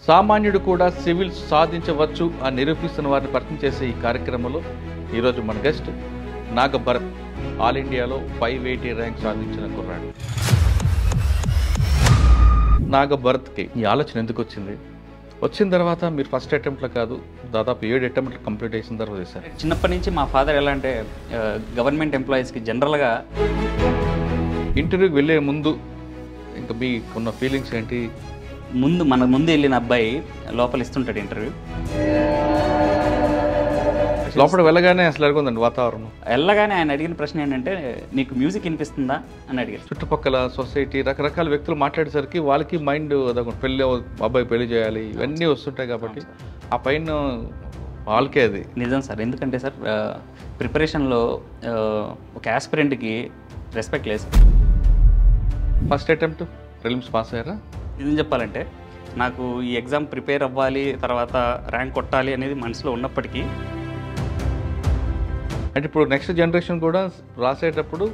సామాన్యుడు కూడా సివిల్స్ సాధించవచ్చు అని నిరూపిస్తున్న వారిని పరిచయం చేసే ఈ కార్యక్రమంలో ఈరోజు మన గెస్ట్ నాగ భరత్ ఆల్ ఇండియాలో 580 ర్యాంక్ సాధించిన కుర్రాడు. నాగ భరత్కి ఈ ఆలోచన ఎందుకు వచ్చింది? వచ్చిన తర్వాత మీరు ఫస్ట్ అటెంప్ట్లో కాదు, దాదాపు 7 అటెంప్ట్లు కంప్లీట్ చేసిన తర్వాత చేశారు. చిన్నప్పటి నుంచి మా ఫాదర్ ఎలా అంటే గవర్నమెంట్ ఎంప్లాయీస్కి జనరల్గా ఇంటర్వ్యూకి వెళ్ళే ముందు ఇంకా మీకున్న ఫీలింగ్స్ ఏంటి? మన ముందు వెళ్ళిన అబ్బాయి లోపల ఇస్తుంటాడు ఇంటర్వ్యూ. లోపల వెళ్ళగానే అసలు అడుగుందండి వాతావరణం. వెళ్ళగానే ఆయన అడిగిన ప్రశ్న ఏంటంటే, నీకు మ్యూజిక్ వినిపిస్తుందా అని అడిగారు. చుట్టుపక్కల సొసైటీ రకరకాల వ్యక్తులు మాట్లాడేసరికి వాళ్ళకి మైండ్ అదొక పెళ్ళి, అబ్బాయి పెళ్లి చేయాలి, ఇవన్నీ వస్తుంటాయి కాబట్టి ఆ పైన వాళ్ళకే అది నిజం సార్. ఎందుకంటే సార్ ప్రిపరేషన్లో ఒక ఆస్పిరెంట్కి రెస్పెక్ట్ లేదు. ఫస్ట్ అటెంప్ట్ ప్రిలిమ్స్ పాస్ అయ్యారా? నిజం చెప్పాలంటే నాకు ఈ ఎగ్జామ్ ప్రిపేర్ అవ్వాలి, తర్వాత ర్యాంక్ కొట్టాలి అనేది మనసులో ఉన్నప్పటికీ, అంటే ఇప్పుడు నెక్స్ట్ జనరేషన్ కూడా రాసేటప్పుడు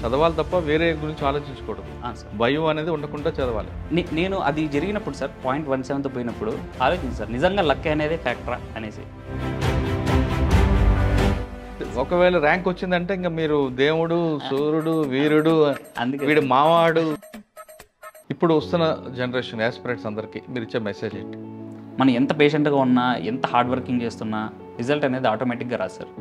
చదవాలి తప్ప వేరే గురించి ఆలోచించకూడదు. భయం అనేది ఉండకుండా చదవాలి. నేను అది జరిగినప్పుడు సార్ 0.17తో పోయినప్పుడు ఆలోచించాను సార్, నిజంగా లక్ అనేది ఫ్యాక్టరా అనేసి. ఒకవేళ ర్యాంక్ వచ్చిందంటే ఇంకా మీరు దేవుడు, సూర్యుడు, వీరుడు, వీడు మావాడు. ఇప్పుడు వస్తున్న జనరేషన్ యాస్పిరెంట్స్ అందరికీ మీరు ఇచ్చే మెసేజ్ ఏంటి? మనం ఎంత పేషెంట్గా ఉన్నా, ఎంత హార్డ్ వర్కింగ్ చేస్తున్నా రిజల్ట్ అనేది ఆటోమేటిక్గా రాదు సార్.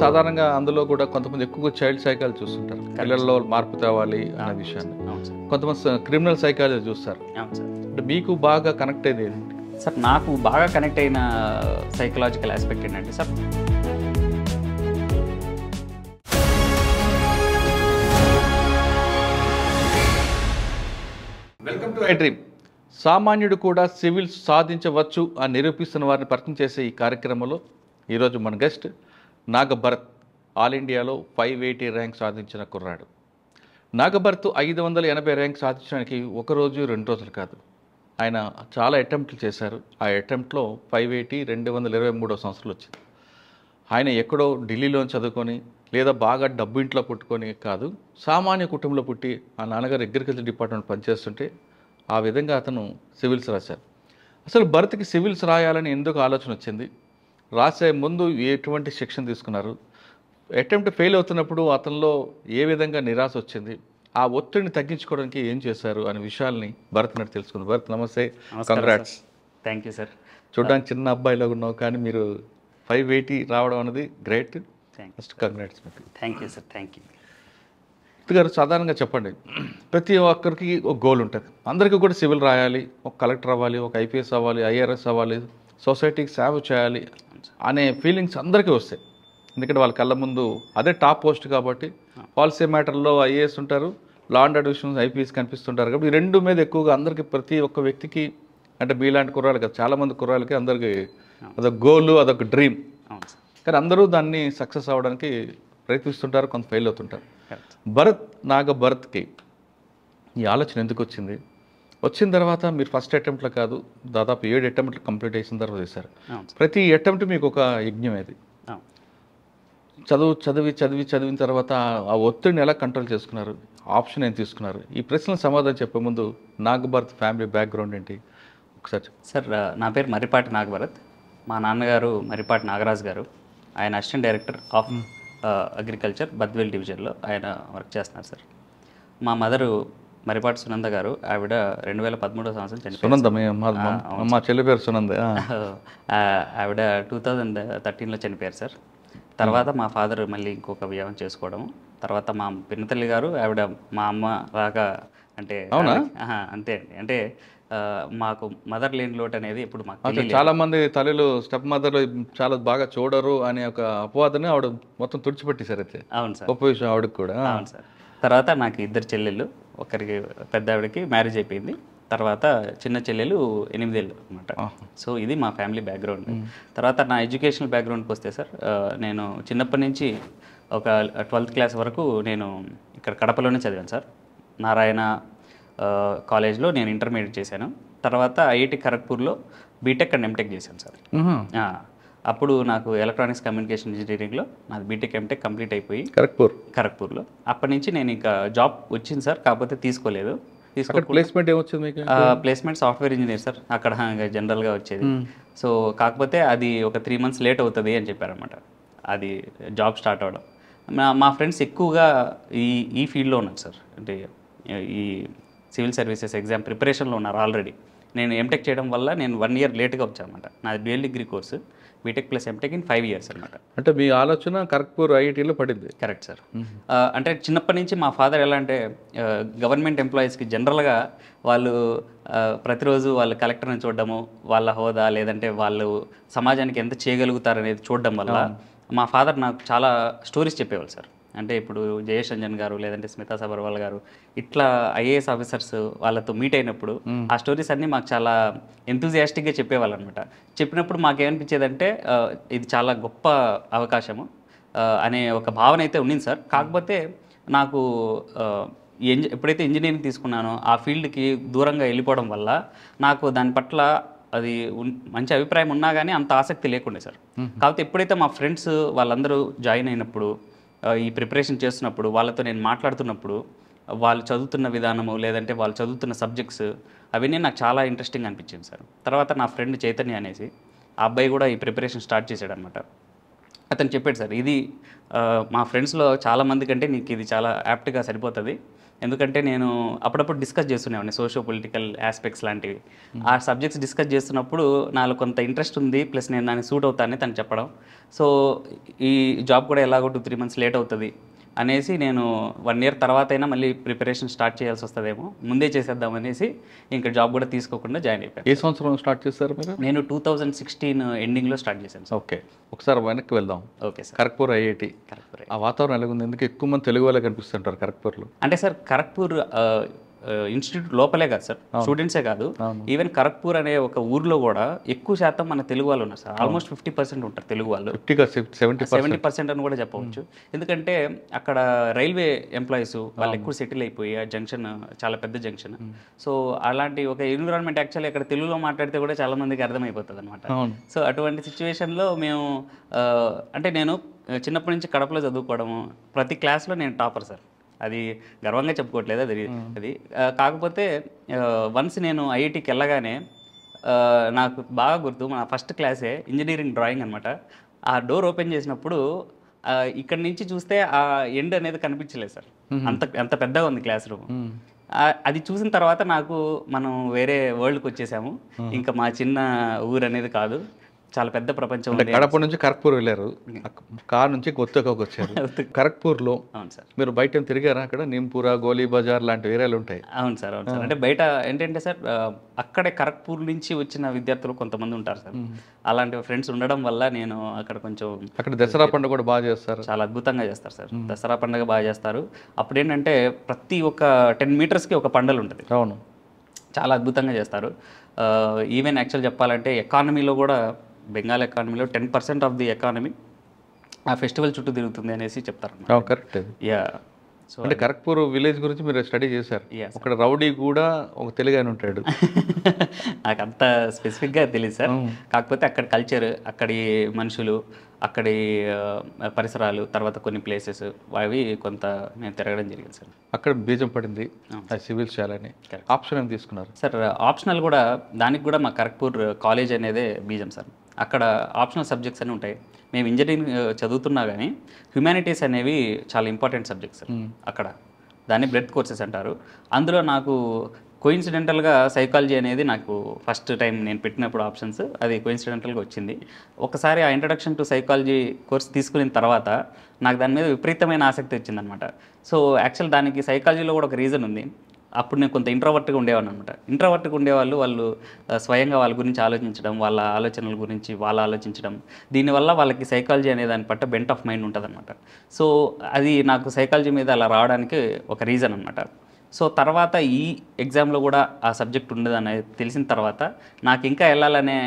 సాధారణంగా అందులో కూడా కొంతమంది ఎక్కువగా చైల్డ్ సైకాలజీ చూస్తుంటారు, పిల్లల్లో మార్పు తేవాలి అనే విషయాన్ని. కొంతమంది క్రిమినల్ సైకాలజీ చూస్తారు. అంటే మీకు బాగా కనెక్ట్ అయ్యేది ఏంటి సార్? నాకు బాగా కనెక్ట్ అయిన సైకలాజికల్ ఆస్పెక్ట్ ఏంటంటే sir, welcome to I dream. సామాన్యుడు కూడా సివిల్స్ సాధించవచ్చు అని నిరూపిస్తున్న వారిని పరిచయం చేసే ఈ కార్యక్రమంలో ఈరోజు మన గెస్ట్ నాగ భరత్ ఆల్ ఇండియాలో 580 ర్యాంక్ సాధించిన కుర్రాడు. నాగ భరత్ 580 ర్యాంక్ సాధించడానికి ఒక రోజు 2 రోజులు కాదు, ఆయన చాలా అటెంప్ట్లు చేశారు. ఆ అటెంప్ట్లో 580 223వ సంవత్సరంలో వచ్చింది. ఆయన ఎక్కడో ఢిల్లీలో చదువుకొని లేదా బాగా డబ్బు ఇంట్లో పుట్టుకొని కాదు, సామాన్య కుటుంబంలో పుట్టి ఆ నాన్నగారు అగ్రికల్చర్ డిపార్ట్మెంట్ పనిచేస్తుంటే ఆ విధంగా అతను సివిల్స్ రాశారు. అసలు భరత్కి సివిల్స్ రాయాలని ఎందుకు ఆలోచన వచ్చింది? రాసే ముందు ఎటువంటి శిక్షణ తీసుకున్నారు? అటెంప్ట్ ఫెయిల్ అవుతున్నప్పుడు అతనిలో ఏ విధంగా నిరాశ వచ్చింది? ఆ ఒత్తిడిని తగ్గించుకోవడానికి ఏం చేశారు అనే విషయాల్ని భరత్ నాటి తెలుసుకుంది. భరత్ నమస్తే, కంగ్రాట్స్. Thank you sir. చూడడానికి చిన్న అబ్బాయిలో ఉన్నావు కానీ మీరు 580 రావడం అనేది great. First congrats. Thank you sir. Thank you గారు. సాధారణంగా చెప్పండి, ప్రతి ఒక్కరికి ఒక గోల్ ఉంటుంది. అందరికీ కూడా సివిల్ రాయాలి, ఒక కలెక్టర్ అవ్వాలి, ఒక ఐపీఎస్ అవ్వాలి, ఐఆర్ఎస్ అవ్వాలి, సొసైటీకి సేవ చేయాలి అనే ఫీలింగ్స్ అందరికీ వస్తాయి. ఎందుకంటే వాళ్ళ కళ్ళ ముందు అదే టాప్ పోస్ట్ కాబట్టి. పాలసీ మ్యాటర్లో ఐఏఎస్ ఉంటారు, లా అండ్ ఆర్డర్ విషయంలో ఐపీఎస్ కనిపిస్తుంటారు కాబట్టి ఈ రెండు మీద ఎక్కువగా అందరికీ, ప్రతి ఒక్క వ్యక్తికి, అంటే మీలాంటి కుర్రాళ్ళు కదా, చాలామంది కుర్రాళ్ళకి అందరికీ అదొక గోల్, అదొక డ్రీమ్. కానీ అందరూ దాన్ని సక్సెస్ అవ్వడానికి ప్రయత్నిస్తుంటారు, కొంత ఫెయిల్ అవుతుంటారు. నాగ భరత్కి ఈ ఆలోచన ఎందుకు వచ్చింది? వచ్చిన తర్వాత మీరు ఫస్ట్ అటెంప్ట్లో కాదు, దాదాపు 7 అటెంప్ట్లు కంప్లీట్ చేసిన తర్వాత చేశారు. ప్రతి అటెంప్ట్ మీకు ఒక యజ్ఞం. అది చదివిన తర్వాత ఆ ఒత్తిడిని ఎలా కంట్రోల్ చేసుకున్నారు? ఆప్షన్ ఏం తీసుకున్నారు? ఈ ప్రశ్నలకు సమాధానం చెప్పే ముందు నాగ భరత్ ఫ్యామిలీ బ్యాక్గ్రౌండ్ ఏంటి ఒకసారి? సార్, నా పేరు మర్రిపాటి నాగ భరత్. మా నాన్నగారు మర్రిపాటి నాగరాజు గారు. ఆయన assistant director of agriculture Badvel డివిజన్లో ఆయన వర్క్ చేస్తున్నారు సార్. మా మదరు మర్రిపాటి సునంద గారు. ఆవిడ 2013వ సంవత్సరం చనిపోయారు. మా చెల్లి పేరు సునంద. ఆవిడ 2013లో చనిపోయారు సార్. తర్వాత మా ఫాదర్ మళ్ళీ ఇంకొక వివాహం చేసుకోవడం. తర్వాత మా పిన్నతల్లి గారు, ఆవిడ మా అమ్మ లాగా, అంటే అంతే అండి. అంటే మాకు మదర్ లేని లోటు అనేది ఇప్పుడు మాకు చాలా మంది తల్లులు స్టెప్ మదర్ చాలా బాగా చూడరు అనే ఒక అపవాదాన్ని ఆవిడ మొత్తం తుడిచిపెట్టేశారు. అయితే అవును సార్, గొప్ప విషయం ఆవిడకి కూడా. అవును సార్. తర్వాత నాకు 2 చెల్లెళ్ళు. ఒకరికి పెద్ద ఆవిడకి మ్యారేజ్ అయిపోయింది. తర్వాత చిన్న చెల్లెలు 8 ఏళ్ళు అనమాట. సో ఇది మా ఫ్యామిలీ బ్యాక్గ్రౌండ్. తర్వాత నా ఎడ్యుకేషనల్ బ్యాక్గ్రౌండ్కి వస్తే సార్, నేను చిన్నప్పటి నుంచి ఒక 12th క్లాస్ వరకు నేను ఇక్కడ కడపలోనే చదివాను సార్. నారాయణ కాలేజ్లో నేను ఇంటర్మీడియట్ చేశాను. తర్వాత ఐఐటి ఖరగ్పూర్లో బీటెక్ అండ్ ఎంటెక్ చేశాను సార్. అప్పుడు నాకు ఎలక్ట్రానిక్స్ కమ్యూనికేషన్ ఇంజనీరింగ్లో నాది బీటెక్ ఎంటెక్ కంప్లీట్ అయిపోయి ఖరగ్పూర్లో. అప్పటి నుంచి నేను ఇంకా జాబ్ వచ్చింది సార్, కాకపోతే తీసుకోలేదు. అక్కడ ప్లేస్మెంట్ ఏమొచ్చింది మీకు? ప్లేస్మెంట్ సాఫ్ట్వేర్ ఇంజనీర్ సార్ అక్కడ జనరల్గా వచ్చేది. సో కాకపోతే అది ఒక 3 months లేట్ అవుతుంది అని చెప్పారనమాట, అది జాబ్ స్టార్ట్ అవ్వడం. మా ఫ్రెండ్స్ ఎక్కువగా ఈ ఫీల్డ్లో ఉన్నారు సార్, అంటే ఈ సివిల్ సర్వీసెస్ ఎగ్జామ్ ప్రిపరేషన్లో ఉన్నారు ఆల్రెడీ. నేను ఎంటెక్ చేయడం వల్ల నేను 1 year లేట్గా వచ్చాను అనమాట. నాది dual degree course, BTech plus MTech in 5 years అనమాట. అంటే మీ ఆలోచన ఖరగ్పూర్ ఐఐటీలో పడింది? Correct sir. అంటే చిన్నప్పటి నుంచి మా ఫాదర్ ఎలా అంటే గవర్నమెంట్ ఎంప్లాయీస్కి జనరల్గా వాళ్ళు ప్రతిరోజు వాళ్ళు కలెక్టర్ని చూడడము, వాళ్ళ హోదా లేదంటే వాళ్ళు సమాజానికి ఎంత చేయగలుగుతారు అనేది చూడడం వల్ల మా ఫాదర్ నాకు చాలా స్టోరీస్ చెప్పేవాళ్ళు సార్. అంటే ఇప్పుడు జయేష్ రంజన్ గారు లేదంటే స్మితా సబర్వాల్ గారు ఇట్లా ఐఏఎస్ ఆఫీసర్స్ వాళ్ళతో మీట్ అయినప్పుడు ఆ స్టోరీస్ అన్నీ మాకు చాలా ఎంతూజియాస్టిక్గా చెప్పేవాళ్ళు అనమాట. చెప్పినప్పుడు మాకేమనిపించేదంటే ఇది చాలా గొప్ప అవకాశము అనే ఒక భావన అయితే ఉండింది సార్. కాకపోతే నాకు ఎప్పుడైతే ఇంజనీరింగ్ తీసుకున్నానో ఆ ఫీల్డ్కి దూరంగా వెళ్ళిపోవడం వల్ల నాకు దాని పట్ల అది మంచి అభిప్రాయం ఉన్నా కానీ అంత ఆసక్తి లేకుండే సార్. కాకపోతే ఎప్పుడైతే మా ఫ్రెండ్స్ వాళ్ళందరూ జాయిన్ అయినప్పుడు, ఈ ప్రిపరేషన్ చేస్తున్నప్పుడు, వాళ్ళతో నేను మాట్లాడుతున్నప్పుడు వాళ్ళు చదువుతున్న విధానము లేదంటే వాళ్ళు చదువుతున్న సబ్జెక్ట్స్ అవన్నీ నాకు చాలా ఇంట్రెస్టింగ్ అనిపించింది సార్. తర్వాత నా ఫ్రెండ్ చైతన్య అనేసి ఆ అబ్బాయి కూడా ఈ ప్రిపరేషన్ స్టార్ట్ చేశాడు అనమాట. అతను చెప్పాడు సార్, ఇది మా ఫ్రెండ్స్లో చాలామంది కంటే నీకు ఇది చాలా యాప్ట్గా సరిపోతుంది. ఎందుకంటే నేను అప్పుడప్పుడు డిస్కస్ చేస్తున్నాను సోషో పొలిటికల్ ఆస్పెక్ట్స్ లాంటివి. ఆ సబ్జెక్ట్స్ డిస్కస్ చేస్తున్నప్పుడు నాలో కొంత ఇంట్రెస్ట్ ఉంది, ప్లస్ నేను దానికి సూట్ అవుతానని తను చెప్పడం. సో ఈ జాబ్ కూడా ఎలాగో 2-3 months లేట్ అవుతుంది అనేసి నేను 1 year తర్వాత అయినా మళ్ళీ ప్రిపరేషన్ స్టార్ట్ చేయాల్సి వస్తుందేమో, ముందే చేసేద్దాం అనేసి ఇంకా జాబ్ కూడా తీసుకోకుండా జాయిన్ అయిపోయాను. ఏ సంవత్సరం స్టార్ట్ చేస్తారు మీరు? నేను 2016 ఎండింగ్లో స్టార్ట్ చేశాను సార్. ఓకే, ఒకసారి వెనక్కి వెళ్దాం. Okay sir. ఖరగ్పూర్ ఐఐటి, ఆ వాతావరణం ఎలా ఉంది? ఎందుకు ఎక్కువ మంది తెలుగు వాళ్ళే కనిపిస్తుంటారు ఖరగ్పూర్లో? అంటే సార్ ఖరగ్పూర్ ఇన్స్టిట్యూట్ లోపలే కాదు సార్, స్టూడెంట్సే కాదు, ఈవెన్ ఖరగ్పూర్ అనే ఒక ఊర్లో కూడా ఎక్కువ శాతం మన తెలుగు వాళ్ళు ఉన్నారు సార్. ఆల్మోస్ట్ 50% ఉంటారు తెలుగు వాళ్ళు, 70% అని కూడా చెప్పవచ్చు. ఎందుకంటే అక్కడ రైల్వే ఎంప్లాయీస్ వాళ్ళు ఎక్కువ సెటిల్ అయిపోయి ఆ జంక్షన్ చాలా పెద్ద జంక్షన్. సో అలాంటి ఒక ఎన్విరాన్మెంట్ యాక్చువల్లీ అక్కడ తెలుగులో మాట్లాడితే కూడా చాలా మందికి అర్థమైపోతుంది అనమాట. సో అటువంటి సిచ్యువేషన్లో మేము అంటే నేను చిన్నప్పటి నుంచి కడపలో చదువుకోవడము, ప్రతి క్లాస్లో నేను టాపర్ సార్. అది గర్వంగా చెప్పుకోవట్లేదు అది కాకపోతే వన్స్ నేను ఐఐటికి వెళ్ళగానే నాకు బాగా గుర్తు, మన ఫస్ట్ క్లాసే ఇంజనీరింగ్ డ్రాయింగ్ అనమాట. ఆ డోర్ ఓపెన్ చేసినప్పుడు ఇక్కడి నుంచి చూస్తే ఆ ఎండ్ అనేది కనిపించలేదు సార్, అంత పెద్దగా ఉంది క్లాస్ రూమ్. అది చూసిన తర్వాత నాకు మనం వేరే వరల్డ్కి వచ్చేసాము, ఇంకా మా చిన్న ఊరు అనేది కాదు, చాలా పెద్ద ప్రపంచం. కడప నుంచి ఖరగ్పూర్ వెళ్ళారు, కార్ నుంచి కొత్తగా వచ్చారు. ఖరగ్పూర్లో అవును సార్, మీరు బయట తిరిగారా? అక్కడ నింపూరా, గోలీ బజార్ లాంటి ఏరియాలు ఉంటాయి. అవును సార్. అవును సార్. అంటే బయట ఏంటంటే సార్ అక్కడే ఖరగ్పూర్ నుంచి వచ్చిన విద్యార్థులు కొంతమంది ఉంటారు సార్. అలాంటి ఫ్రెండ్స్ ఉండడం వల్ల నేను అక్కడ కొంచెం, అక్కడ దసరా పండుగ కూడా బాగా చేస్తారు, చాలా అద్భుతంగా చేస్తారు సార్. దసరా పండుగ బాగా చేస్తారు. అప్పుడు ఏంటంటే ప్రతి ఒక్క 10 మీటర్స్కి ఒక పండలు ఉంటుంది. అవును, చాలా అద్భుతంగా చేస్తారు. ఈవెన్ యాక్చువల్ చెప్పాలంటే ఎకానమీలో కూడా, బెంగాల్ ఎకానమీలో 10% ఆఫ్ ది ఎకానమీ ఆ ఫెస్టివల్ చుట్టూ తిరుగుతుంది అనేసి చెప్తారు. కరెక్ట్. యా. సో అంటే ఖరగ్పూర్ విలేజ్ గురించి మీరు స్టడీ చేశారు. అక్కడ రౌడీ కూడా ఒక తెలుగు అని ఉంటాడు. నాకు అంత స్పెసిఫిక్గా తెలియదు సార్, కాకపోతే అక్కడ కల్చర్, అక్కడి మనుషులు, అక్కడి పరిసరాలు, తర్వాత కొన్ని ప్లేసెస్ అవి కొంత నేను తిరగడం జరిగింది సార్. అక్కడ బీజం పడింది సివిల్స్ చేయాలని. ఆప్షన్ ఏం తీసుకున్నారు సార్? ఆప్షనల్ కూడా, దానికి కూడా మా ఖరగ్పూర్ కాలేజ్ అనేదే బీజం సార్. అక్కడ ఆప్షనల్ సబ్జెక్ట్స్ అన్నీ ఉంటాయి. మేము ఇంజనీరింగ్ చదువుతున్నా కానీ హ్యుమానిటీస్ అనేవి చాలా ఇంపార్టెంట్ సబ్జెక్ట్స్ సార్ అక్కడ. దాన్ని బ్రెడ్త్ కోర్సెస్ అంటారు. అందులో నాకు కోయిన్సిడెంటల్గా సైకాలజీ అనేది నాకు ఫస్ట్ టైం నేను పెట్టినప్పుడు ఆప్షన్స్, అది కోయిన్సిడెంటల్గా వచ్చింది. ఒకసారి ఆ ఇంట్రడక్షన్ టు సైకాలజీ కోర్స్ తీసుకున్న తర్వాత నాకు దాని మీద విపరీతమైన ఆసక్తి వచ్చిందనమాట. సో యాక్చువల్ దానికి సైకాలజీలో కూడా ఒక రీజన్ ఉంది. అప్పుడు నేను కొంత ఇంట్రోవర్ట్గా ఉండేవాడిని అనమాట. ఇంట్రోవర్ట్గా ఉండేవాళ్ళు వాళ్ళు స్వయంగా వాళ్ళ గురించి ఆలోచించడం, వాళ్ళ ఆలోచనల గురించి వాళ్ళు ఆలోచించడం, దీనివల్ల వాళ్ళకి సైకాలజీ అనే దాని పట్ల బెంట్ ఆఫ్ మైండ్ ఉంటుంది అనమాట. సో అది నాకు సైకాలజీ మీద అలా రావడానికి ఒక రీజన్ అనమాట. సో తర్వాత ఈ ఎగ్జామ్లో కూడా ఆ సబ్జెక్ట్ ఉండదని తెలిసిన తర్వాత నాకు ఇంకా వెళ్ళాలనే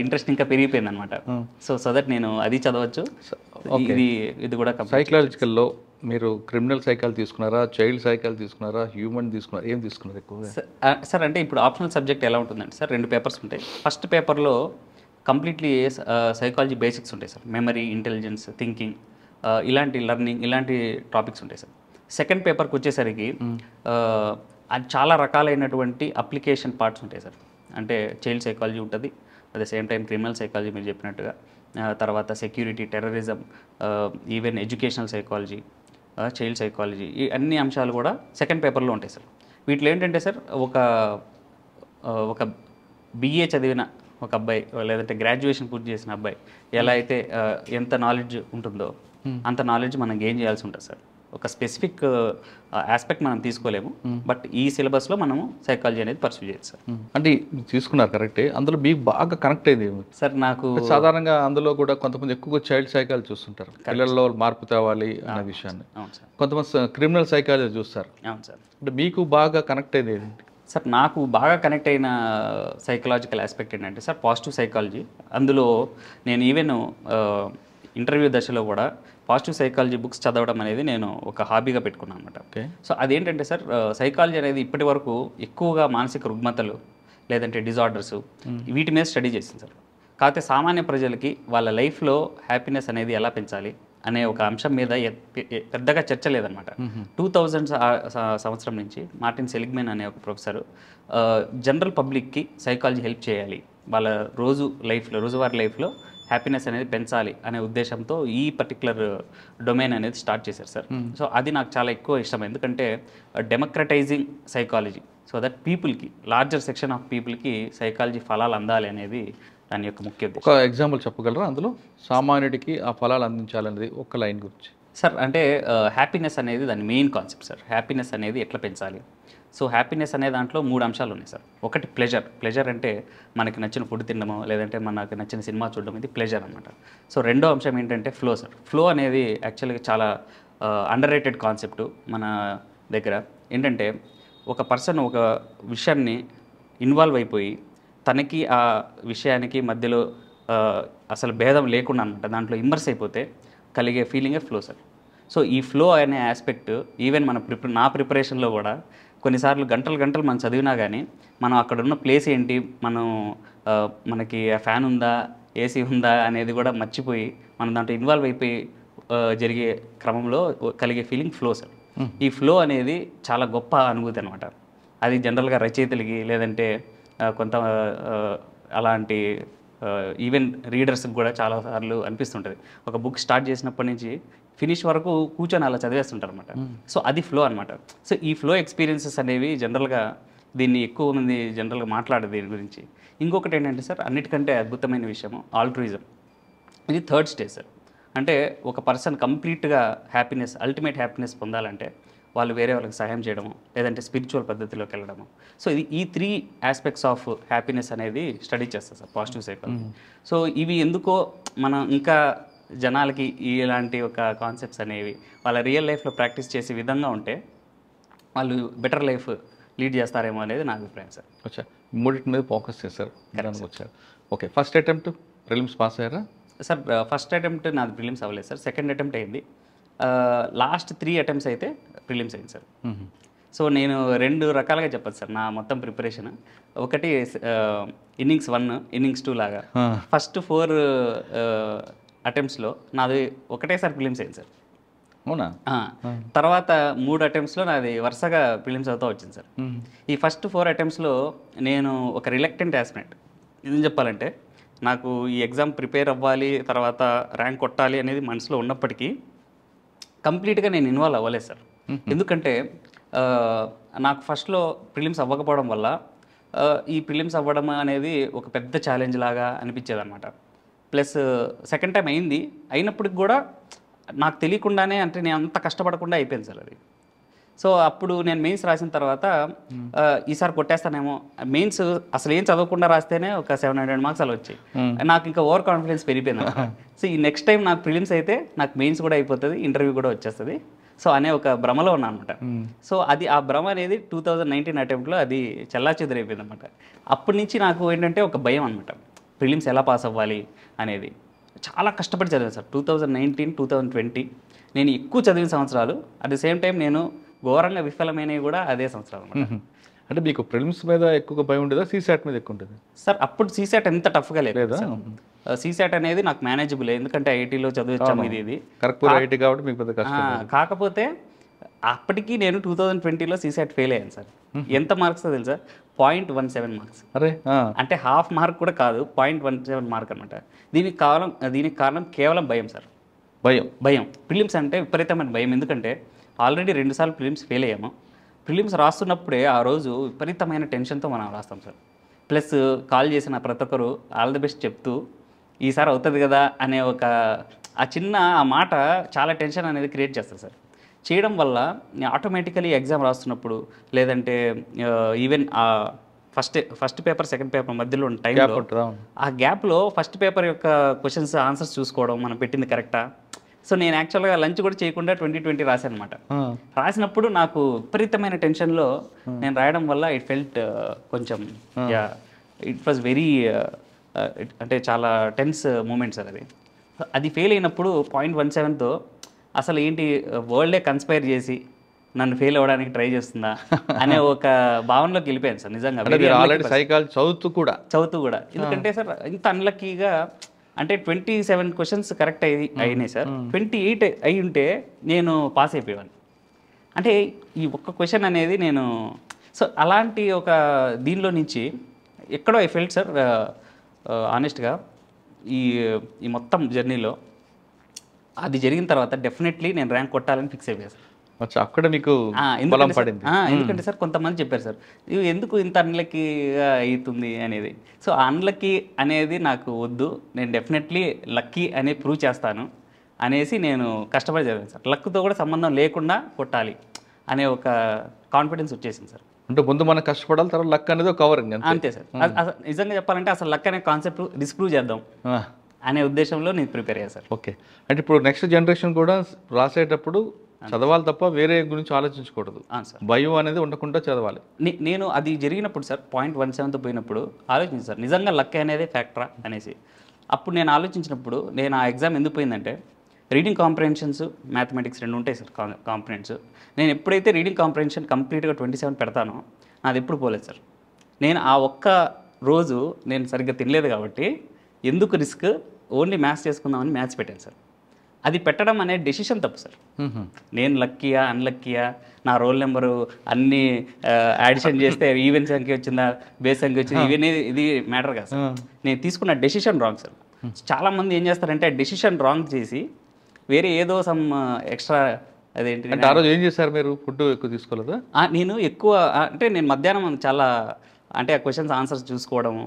ఇంట్రెస్ట్ ఇంకా పెరిగిపోయింది అనమాట. సో దట్ నేను అది చదవచ్చు. ఇది కూడా సైకలాజికల్లో మీరు క్రిమినల్ సైకాలజీ తీసుకున్నారా, చైల్డ్ సైకాలజీ తీసుకున్నారా, హ్యూమన్ తీసుకున్నారా, ఏం తీసుకున్నారు ఎక్కువగా? సార్ అంటే ఇప్పుడు ఆప్షనల్ సబ్జెక్ట్ ఎలా ఉంటుందంటే సార్ 2 పేపర్స్ ఉంటాయి. ఫస్ట్ పేపర్లో కంప్లీట్లీ సైకాలజీ బేసిక్స్ ఉంటాయి సార్, మెమరీ, ఇంటెలిజెన్స్, థింకింగ్, ఇలాంటి లెర్నింగ్, ఇలాంటి టాపిక్స్ ఉంటాయి సార్. సెకండ్ పేపర్కి వచ్చేసరికి అది చాలా రకాలైనటువంటి అప్లికేషన్ పార్ట్స్ ఉంటాయి సార్. అంటే చైల్డ్ సైకాలజీ ఉంటుంది, at the same time criminal psychology మీరు చెప్పినట్టుగా, తర్వాత security, terrorism, even educational psychology, child psychology, ఈ అన్ని అంశాలు కూడా సెకండ్ పేపర్లో ఉంటాయి సార్. వీటిలో ఏంటంటే సార్ ఒక బిఏ చదివిన ఒక అబ్బాయి లేదంటే గ్రాడ్యుయేషన్ పూర్తి చేసిన అబ్బాయి ఎలా అయితే ఎంత నాలెడ్జ్ ఉంటుందో అంత నాలెడ్జ్ మనం గెయిన్ చేయాల్సి ఉంటుంది సార్. ఒక స్పెసిఫిక్ ఆస్పెక్ట్ మనం తీసుకోలేము, బట్ ఈ సిలబస్లో మనము సైకాలజీ అనేది పర్సూ చేయొచ్చు సార్. అంటే మీరు తీసుకున్నారు కరెక్టే, అందులో మీకు బాగా కనెక్ట్ అయింది సార్. నాకు సాధారణంగా అందులో కూడా కొంతమంది ఎక్కువగా చైల్డ్ సైకాలజీ చూస్తుంటారు, పిల్లల్లో మార్పు తేవాలి అనే విషయాన్ని. అవును సార్. కొంతమంది క్రిమినల్ సైకాలజీ చూస్తారు. అవును సార్. అంటే మీకు బాగా కనెక్ట్ అయింది ఏంటి సార్? నాకు బాగా కనెక్ట్ అయిన సైకలాజికల్ ఆస్పెక్ట్ ఏంటంటే సార్ పాజిటివ్ సైకాలజీ. అందులో నేను ఈవెన్ ఇంటర్వ్యూ దశలో కూడా పాజిటివ్ సైకాలజీ బుక్స్ చదవడం అనేది నేను ఒక హాబీగా పెట్టుకున్నాను అనమాట. సో అదేంటంటే సార్, సైకాలజీ అనేది ఇప్పటి వరకు ఎక్కువగా మానసిక రుగ్మతలు లేదంటే డిజార్డర్స్ వీటి మీద స్టడీ చేసింది సార్. కాకపోతే సామాన్య ప్రజలకి వాళ్ళ లైఫ్లో హ్యాపీనెస్ అనేది ఎలా పెంచాలి అనే ఒక అంశం మీద పెద్దగా చర్చ లేదనమాట. 2000 సంవత్సరం నుంచి మార్టిన్ సెలిగ్మెన్ అనే ఒక ప్రొఫెసర్ జనరల్ పబ్లిక్కి సైకాలజీ హెల్ప్ చేయాలి, వాళ్ళ రోజువారీ లైఫ్లో హ్యాపీనెస్ అనేది పెంచాలి అనే ఉద్దేశంతో ఈ పర్టికులర్ డొమైన్ అనేది స్టార్ట్ చేశారు సార్. సో అది నాకు చాలా ఎక్కువ ఇష్టం, ఎందుకంటే డెమోక్రటైజింగ్ సైకాలజీ సో దట్ పీపుల్కి, లార్జర్ సెక్షన్ ఆఫ్ పీపుల్కి సైకాలజీ ఫలాలు అందాలి అనేది దాని యొక్క ముఖ్య ఉద్దేశం. ఒక ఎగ్జాంపుల్ చెప్పగలరా అందులో? సామాన్యుడికి ఆ ఫలాలు అందించాలనేది ఒక లైన్ గురించి సార్. అంటే హ్యాపీనెస్ అనేది దాని మెయిన్ కాన్సెప్ట్ సార్. హ్యాపీనెస్ అనేది ఎట్లా పెంచాలి? సో హ్యాపీనెస్ అనే దాంట్లో 3 అంశాలు ఉన్నాయి సార్. ఒకటి ప్లెజర్ అంటే మనకి నచ్చిన ఫుడ్ తినడము లేదంటే మనకు నచ్చిన సినిమా చూడడం, ఇది ప్లెజర్ అనమాట. సో రెండో అంశం ఏంటంటే ఫ్లో సార్. ఫ్లో అనేది యాక్చువల్గా చాలా అండర్ రేటెడ్ కాన్సెప్ట్ మన దగ్గర. ఏంటంటే ఒక పర్సన్ ఒక విషయాన్ని ఇన్వాల్వ్ అయిపోయి తనకి ఆ విషయానికి మధ్యలో అసలు భేదం లేకుండా అనమాట దాంట్లో ఇమ్మర్స్ అయిపోతే కలిగే ఫీలింగే ఫ్లో సార్. సో ఈ ఫ్లో అనే ఆస్పెక్ట్ ఈవెన్ నా ప్రిపరేషన్లో కూడా కొన్నిసార్లు గంటలు మనం చదివినా కానీ మనం అక్కడ ఉన్న ప్లేస్ ఏంటి, మనకి ఫ్యాన్ ఉందా, ఏసీ ఉందా అనేది కూడా మర్చిపోయి మనం దాంట్లో ఇన్వాల్వ్ అయిపోయి జరిగే క్రమంలో కలిగే ఫీలింగ్ ఫ్లో సార్. ఈ ఫ్లో అనేది చాలా గొప్ప అనుభూతి అనమాట. అది జనరల్గా రచయితలకి లేదంటే కొంత అలాంటి ఈవెన్ రీడర్స్కి కూడా చాలాసార్లు అనిపిస్తుంటుంది. ఒక బుక్ స్టార్ట్ చేసినప్పటి నుంచి ఫినిష్ వరకు కూర్చొని అలా చదివేస్తుంటారు అనమాట. సో అది ఫ్లో అనమాట. సో ఈ ఫ్లో ఎక్స్పీరియన్సెస్ అనేవి జనరల్గా దీన్ని ఎక్కువ మంది జనరల్గా మాట్లాడదు దీని గురించి. ఇంకొకటి ఏంటంటే సార్, అన్నిటికంటే అద్భుతమైన విషయము ఆల్ట్రూయిజం. ఇది థర్డ్ స్టేజ్ సార్. అంటే ఒక పర్సన్ కంప్లీట్గా హ్యాపీనెస్, అల్టిమేట్ హ్యాపీనెస్ పొందాలంటే వాళ్ళు వేరే వాళ్ళకి సహాయం చేయడము లేదంటే స్పిరిచువల్ పద్ధతిలోకి వెళ్ళడము. సో ఈ 3 ఆస్పెక్ట్స్ ఆఫ్ హ్యాపీనెస్ అనేది స్టడీ చేస్తారు సార్ పాజిటివ్ సైకాలజీ. సో ఇవి ఎందుకో మనం ఇంకా జనాలకి ఇలాంటి ఒక కాన్సెప్ట్స్ అనేవి వాళ్ళ రియల్ లైఫ్లో ప్రాక్టీస్ చేసే విధంగా ఉంటే వాళ్ళు బెటర్ లైఫ్ లీడ్ చేస్తారేమో అనేది నా అభిప్రాయం సార్. వచ్చా మూడింటి మీద ఫోకస్ చేశారు వచ్చారు. Okay, first attempt prelims pass అయ్యారా సార్? ఫస్ట్ అటెంప్ట్ నాది ప్రిలిమ్స్ అవ్వలేదు సార్, సెకండ్ అటెంప్ట్ అయింది. లాస్ట్ 3 అటెంప్ట్స్ అయితే ప్రిలిమ్స్ అయింది సార్. సో నేను 2 రకాలుగా చెప్పచ్చు సార్ నా మొత్తం ప్రిపరేషన్. ఒకటి ఇన్నింగ్స్ 1, ఇన్నింగ్స్ 2 లాగా. ఫస్ట్ 4 అటెంప్ట్స్లో నాది ఒకటేసారి ప్రిలిమ్స్ అయింది సార్. అవునా? తర్వాత 3 అటెంప్ట్స్లో నాది వరుసగా ప్రిలిమ్స్ అవుతూ వచ్చింది సార్. ఈ ఫస్ట్ 4 అటెంప్ట్స్లో నేను ఒక రిలక్టెంట్ ఆస్పిరెంట్. ఏం చెప్పాలంటే నాకు ఈ ఎగ్జామ్ ప్రిపేర్ అవ్వాలి, తర్వాత ర్యాంక్ కొట్టాలి అనేది మనసులో ఉన్నప్పటికీ కంప్లీట్గా నేను ఇన్వాల్వ్ అవ్వలేదు సార్. ఎందుకంటే నాకు ఫస్ట్లో ప్రిలిమ్స్ అవ్వకపోవడం వల్ల ఈ ప్రిలిమ్స్ అవ్వడం అనేది ఒక పెద్ద ఛాలెంజ్ లాగా అనిపించేది అనమాట. ప్లస్ సెకండ్ టైం అయినప్పటికి కూడా నాకు తెలియకుండానే, అంటే నేను అంత కష్టపడకుండా అయిపోయింది సార్ అది. సో అప్పుడు నేను మెయిన్స్ రాసిన తర్వాత ఈసారి కొట్టేస్తానేమో, మెయిన్స్ అసలు ఏం చదవకుండా రాస్తేనే ఒక 700 మార్క్స్ అలా వచ్చాయి. నాకు ఇంకా ఓవర్ కాన్ఫిడెన్స్ పెరిగిపోయింది. సో ఈ నెక్స్ట్ టైం నాకు ప్రిలిమ్స్ అయితే నాకు మెయిన్స్ కూడా అయిపోతుంది, ఇంటర్వ్యూ కూడా వచ్చేస్తుంది, సో అనే ఒక భ్రమలో ఉన్నా అనమాట. సో అది ఆ భ్రమ అనేది 2019 అటెంప్ట్లో అది చెల్లాచెదురైపోయింది అనమాట. అప్పటి నుంచి నాకు ఏంటంటే ఒక భయం అనమాట, ప్రిలిమ్స్ ఎలా పాస్ అవ్వాలి అనేది. చాలా కష్టపడి చదివాను సార్. 2019, 2020 నేను ఎక్కువ చదివిన సంవత్సరాలు. అట్ ది సేమ్ టైం నేను ఘోరంగా విఫలమైనవి కూడా అదే సంవత్సరాలు అనమాట. అంటే మీకు ప్రిలిమ్స్ మీద ఎక్కువగా భయం ఉండేదా, సీసాట్ మీద ఎక్కువ ఉంటుంది సార్? అప్పుడు సీసాట్ ఎంత టఫ్గా లేదు. సీసాట్ అనేది నాకు మేనేజబుల్, ఎందుకంటే ఐటీలో చదివించాము ఇది కాబట్టి మీకు పెద్ద కష్టం. కాకపోతే అప్పటికి నేను 2020లో సీసాట్ ఫెయిల్ అయ్యాను సార్. ఎంత మార్క్స్ తెలుసా? 0.17 మార్క్స్. అరే అంటే హాఫ్ మార్క్ కూడా కాదు, 0.17 మార్క్ అనమాట. దీనికి కారణం కేవలం భయం సార్. భయం. ప్రిలిమ్స్ అంటే విపరీతమైన భయం. ఎందుకంటే ఆల్రెడీ 2 సార్లు ప్రిలిమ్స్ ఫెయిల్ అయ్యాము. ప్రిలిమ్స్ రాస్తున్నప్పుడే ఆ రోజు విపరీతమైన టెన్షన్తో మనం రాస్తాం సార్. ప్లస్ కాల్ చేసిన ప్రతి ఒక్కరు ఆల్ ది బెస్ట్ చెప్తూ ఈసారి అవుతుంది కదా అనే ఆ మాట చాలా టెన్షన్ అనేది క్రియేట్ చేస్తుంది సార్. చేయడం వల్ల ఆటోమేటికలీ ఎగ్జామ్ రాస్తున్నప్పుడు, లేదంటే even first paper second paper మధ్యలో ఉన్న టైంలో ఆ గ్యాప్లో ఫస్ట్ పేపర్ యొక్క క్వశ్చన్స్ ఆన్సర్స్ చూసుకోవడం, మనం పెట్టింది కరెక్టా. సో నేను యాక్చువల్గా లంచ్ కూడా చేయకుండా 2020 రాశాను అనమాట. రాసినప్పుడు నాకు విపరీతమైన టెన్షన్లో నేను రాయడం వల్ల ఇట్ ఫెల్ట్ కొంచెం ఇట్ వాజ్ వెరీ అంటే చాలా టెన్స్ మూమెంట్ సార్. అది ఫెయిల్ అయినప్పుడు 0.17తో అసలు ఏంటి వరల్డే కన్స్పైర్ చేసి నన్ను ఫెయిల్ అవ్వడానికి ట్రై చేస్తుందా అనే ఒక భావనలోకి వెళ్ళిపోయాను సార్. నిజంగా చదువుతూ కూడా ఎందుకంటే సార్ ఇంత అన్లక్కీగా అంటే 27 క్వశ్చన్స్ కరెక్ట్ అయినాయి సార్. 28 అయి ఉంటే నేను పాస్ అయిపోయాను. అంటే ఈ ఒక్క క్వశ్చన్ అనేది నేను సో అలాంటి ఒక దీనిలో నుంచి ఎక్కడో ఐ ఫెల్ట్ సార్ ఆనెస్ట్గా ఈ మొత్తం జర్నీలో అది జరిగిన తర్వాత డెఫినెట్లీ నేను ర్యాంక్ కొట్టాలని ఫిక్స్ అయిపోయాను సార్. అక్కడ మీకు ఎందుకంటే సార్ కొంతమంది చెప్పారు సార్ ఇవి ఎందుకు ఇంత అన్లక్కీగా అవుతుంది అనేది. సో అన్లక్కీ అనేది నాకు వద్దు, నేను డెఫినెట్లీ లక్కీ అనేది ప్రూవ్ చేస్తాను అనేసి నేను కష్టపడి చదివాను సార్. లక్తో కూడా సంబంధం లేకుండా కొట్టాలి అనే ఒక కాన్ఫిడెన్స్ వచ్చేసింది సార్. అంటే ముందు మనం కష్టపడాలి, తర్వాత లక్ అనేది కవరింగ్ అంతే సార్. నిజంగా చెప్పాలంటే అసలు లక్ అనే కాన్సెప్ట్ డిస్ప్రూవ్ చేద్దాం అనే ఉద్దేశంలో నేను ప్రిపేర్ అయ్యాను సార్. ఓకే. అంటే ఇప్పుడు నెక్స్ట్ జనరేషన్ కూడా రాసేటప్పుడు చదవాలి తప్ప వేరే గురించి ఆలోచించకూడదు, భయం అనేది ఉండకుండా చదవాలి. నేను అది జరిగినప్పుడు సార్ 0.17తో పోయినప్పుడు ఆలోచించాను సార్, నిజంగా లక్ అనేది ఫ్యాక్టరా అనేసి. అప్పుడు నేను ఆలోచించినప్పుడు నేను ఆ ఎగ్జామ్ ఎందుకు పోయిందంటే రీడింగ్ కాంప్రహెన్షన్స్, మ్యాథమెటిక్స్ 2 ఉంటాయి సార్ కాంప్రహెన్స్. నేను ఎప్పుడైతే రీడింగ్ కాంప్రహెన్షన్ కంప్లీట్గా 27 పెడతానో నాది ఎప్పుడు పోలేదు సార్. నేను ఆ ఒక్క రోజు నేను సరిగ్గా తినలేదు కాబట్టి ఎందుకు రిస్క్, ఓన్లీ మ్యాథ్స్ చేసుకుందామని మ్యాథ్స్ పెట్టాను సార్. అది పెట్టడం అనే డెసిషన్ తప్పు సార్. నేను లక్కీయా అన్లక్కీయా, నా రోల్ నెంబరు అన్నీ యాడిషన్ చేస్తే ఈవెన్ సంఖ్య వచ్చిందా బేస్ సంఖ్య వచ్చింది ఇవన్నీ ఇది మ్యాటర్ కాదు సార్. నేను తీసుకున్న డెసిషన్ రాంగ్ సార్. చాలామంది ఏం చేస్తారంటే డెసిషన్ రాంగ్ చేసి వేరే ఏదో సమ్ ఎక్స్ట్రా అదేంటి అంటే ఆ రోజు ఏం చేశారు మీరు? ఫుడ్ ఎక్కువ తీసుకోలేదా? నేను ఎక్కువ అంటే నేను మధ్యాహ్నం చాలా అంటే ఆ క్వశ్చన్స్ ఆన్సర్స్ చూసుకోవడము,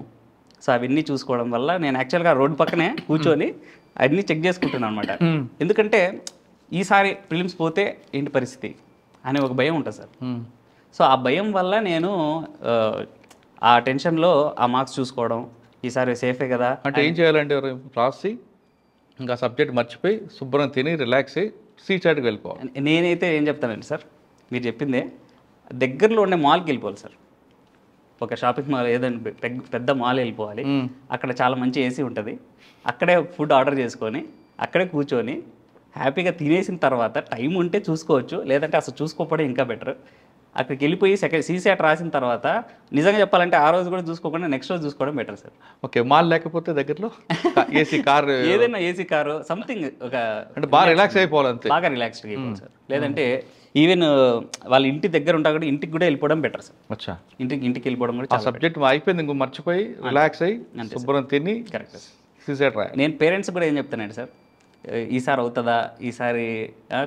సో అవన్నీ చూసుకోవడం వల్ల నేను యాక్చువల్గా రోడ్డు పక్కనే కూర్చొని అన్నీ చెక్ చేసుకుంటున్నాను అనమాట. ఎందుకంటే ఈసారి ప్రిలిమ్స్ పోతే ఏంటి పరిస్థితి అనే ఒక భయం ఉంటుంది సార్. సో ఆ భయం వల్ల నేను ఆ టెన్షన్లో ఆ మార్క్స్ చూసుకోవడం, ఈసారి సేఫే కదా అంటే ఏం చేయాలంటే రాసి ఇంకా సబ్జెక్ట్ మర్చిపోయి శుభ్రం తిని రిలాక్స్ అయ్యి సీచాట్కి వెళ్ళిపోవాలి. నేనైతే ఏం చెప్తానండి సార్, మీరు చెప్పిందే దగ్గరలో ఉండే మాల్కి వెళ్ళిపోవాలి సార్. ఒక షాపింగ్ మాల్ ఏదైనా పెద్ద మాల్ వెళ్ళిపోవాలి, అక్కడ చాలా మంచి ఏసీ ఉంటుంది, అక్కడే ఫుడ్ ఆర్డర్ చేసుకొని అక్కడే కూర్చొని హ్యాపీగా తినేసిన తర్వాత టైం ఉంటే చూసుకోవచ్చు, లేదంటే అసలు చూసుకోకపోవడం ఇంకా బెటర్. అక్కడికి వెళ్ళిపోయి సీసాట్ రాసిన తర్వాత నిజంగా చెప్పాలంటే ఆ రోజు కూడా చూసుకోకుండా నెక్స్ట్ రోజు చూసుకోవడం బెటర్ సార్. ఓకే. మాల్ లేకపోతే దగ్గరలో ఏసీ కార్, ఏదైనా ఏసీ కారు సంథింగ్ ఒక అంటే బాగా రిలాక్స్ అయిపోవాలి, అంతే, బాగా రిలాక్స్డ్గా అయిపోవాలి సార్. లేదంటే ఈవెన్ వాళ్ళ ఇంటి దగ్గర ఉంటా కూడా ఇంటికి కూడా వెళ్ళిపోవడం బెటర్ సార్. ఇంటికి వెళ్ళిపోవడం కూడా సబ్జెక్ట్ అయిపోయింది, ఇంకో మర్చిపోయి రిలాక్స్ అయ్యి శుభ్రం తిని కరెక్ట్ సార్. సీసాట్ రాయాలి. నేను పేరెంట్స్ కూడా ఏం చెప్తానండి సార్, ఈసారి అవుతుందా, ఈసారి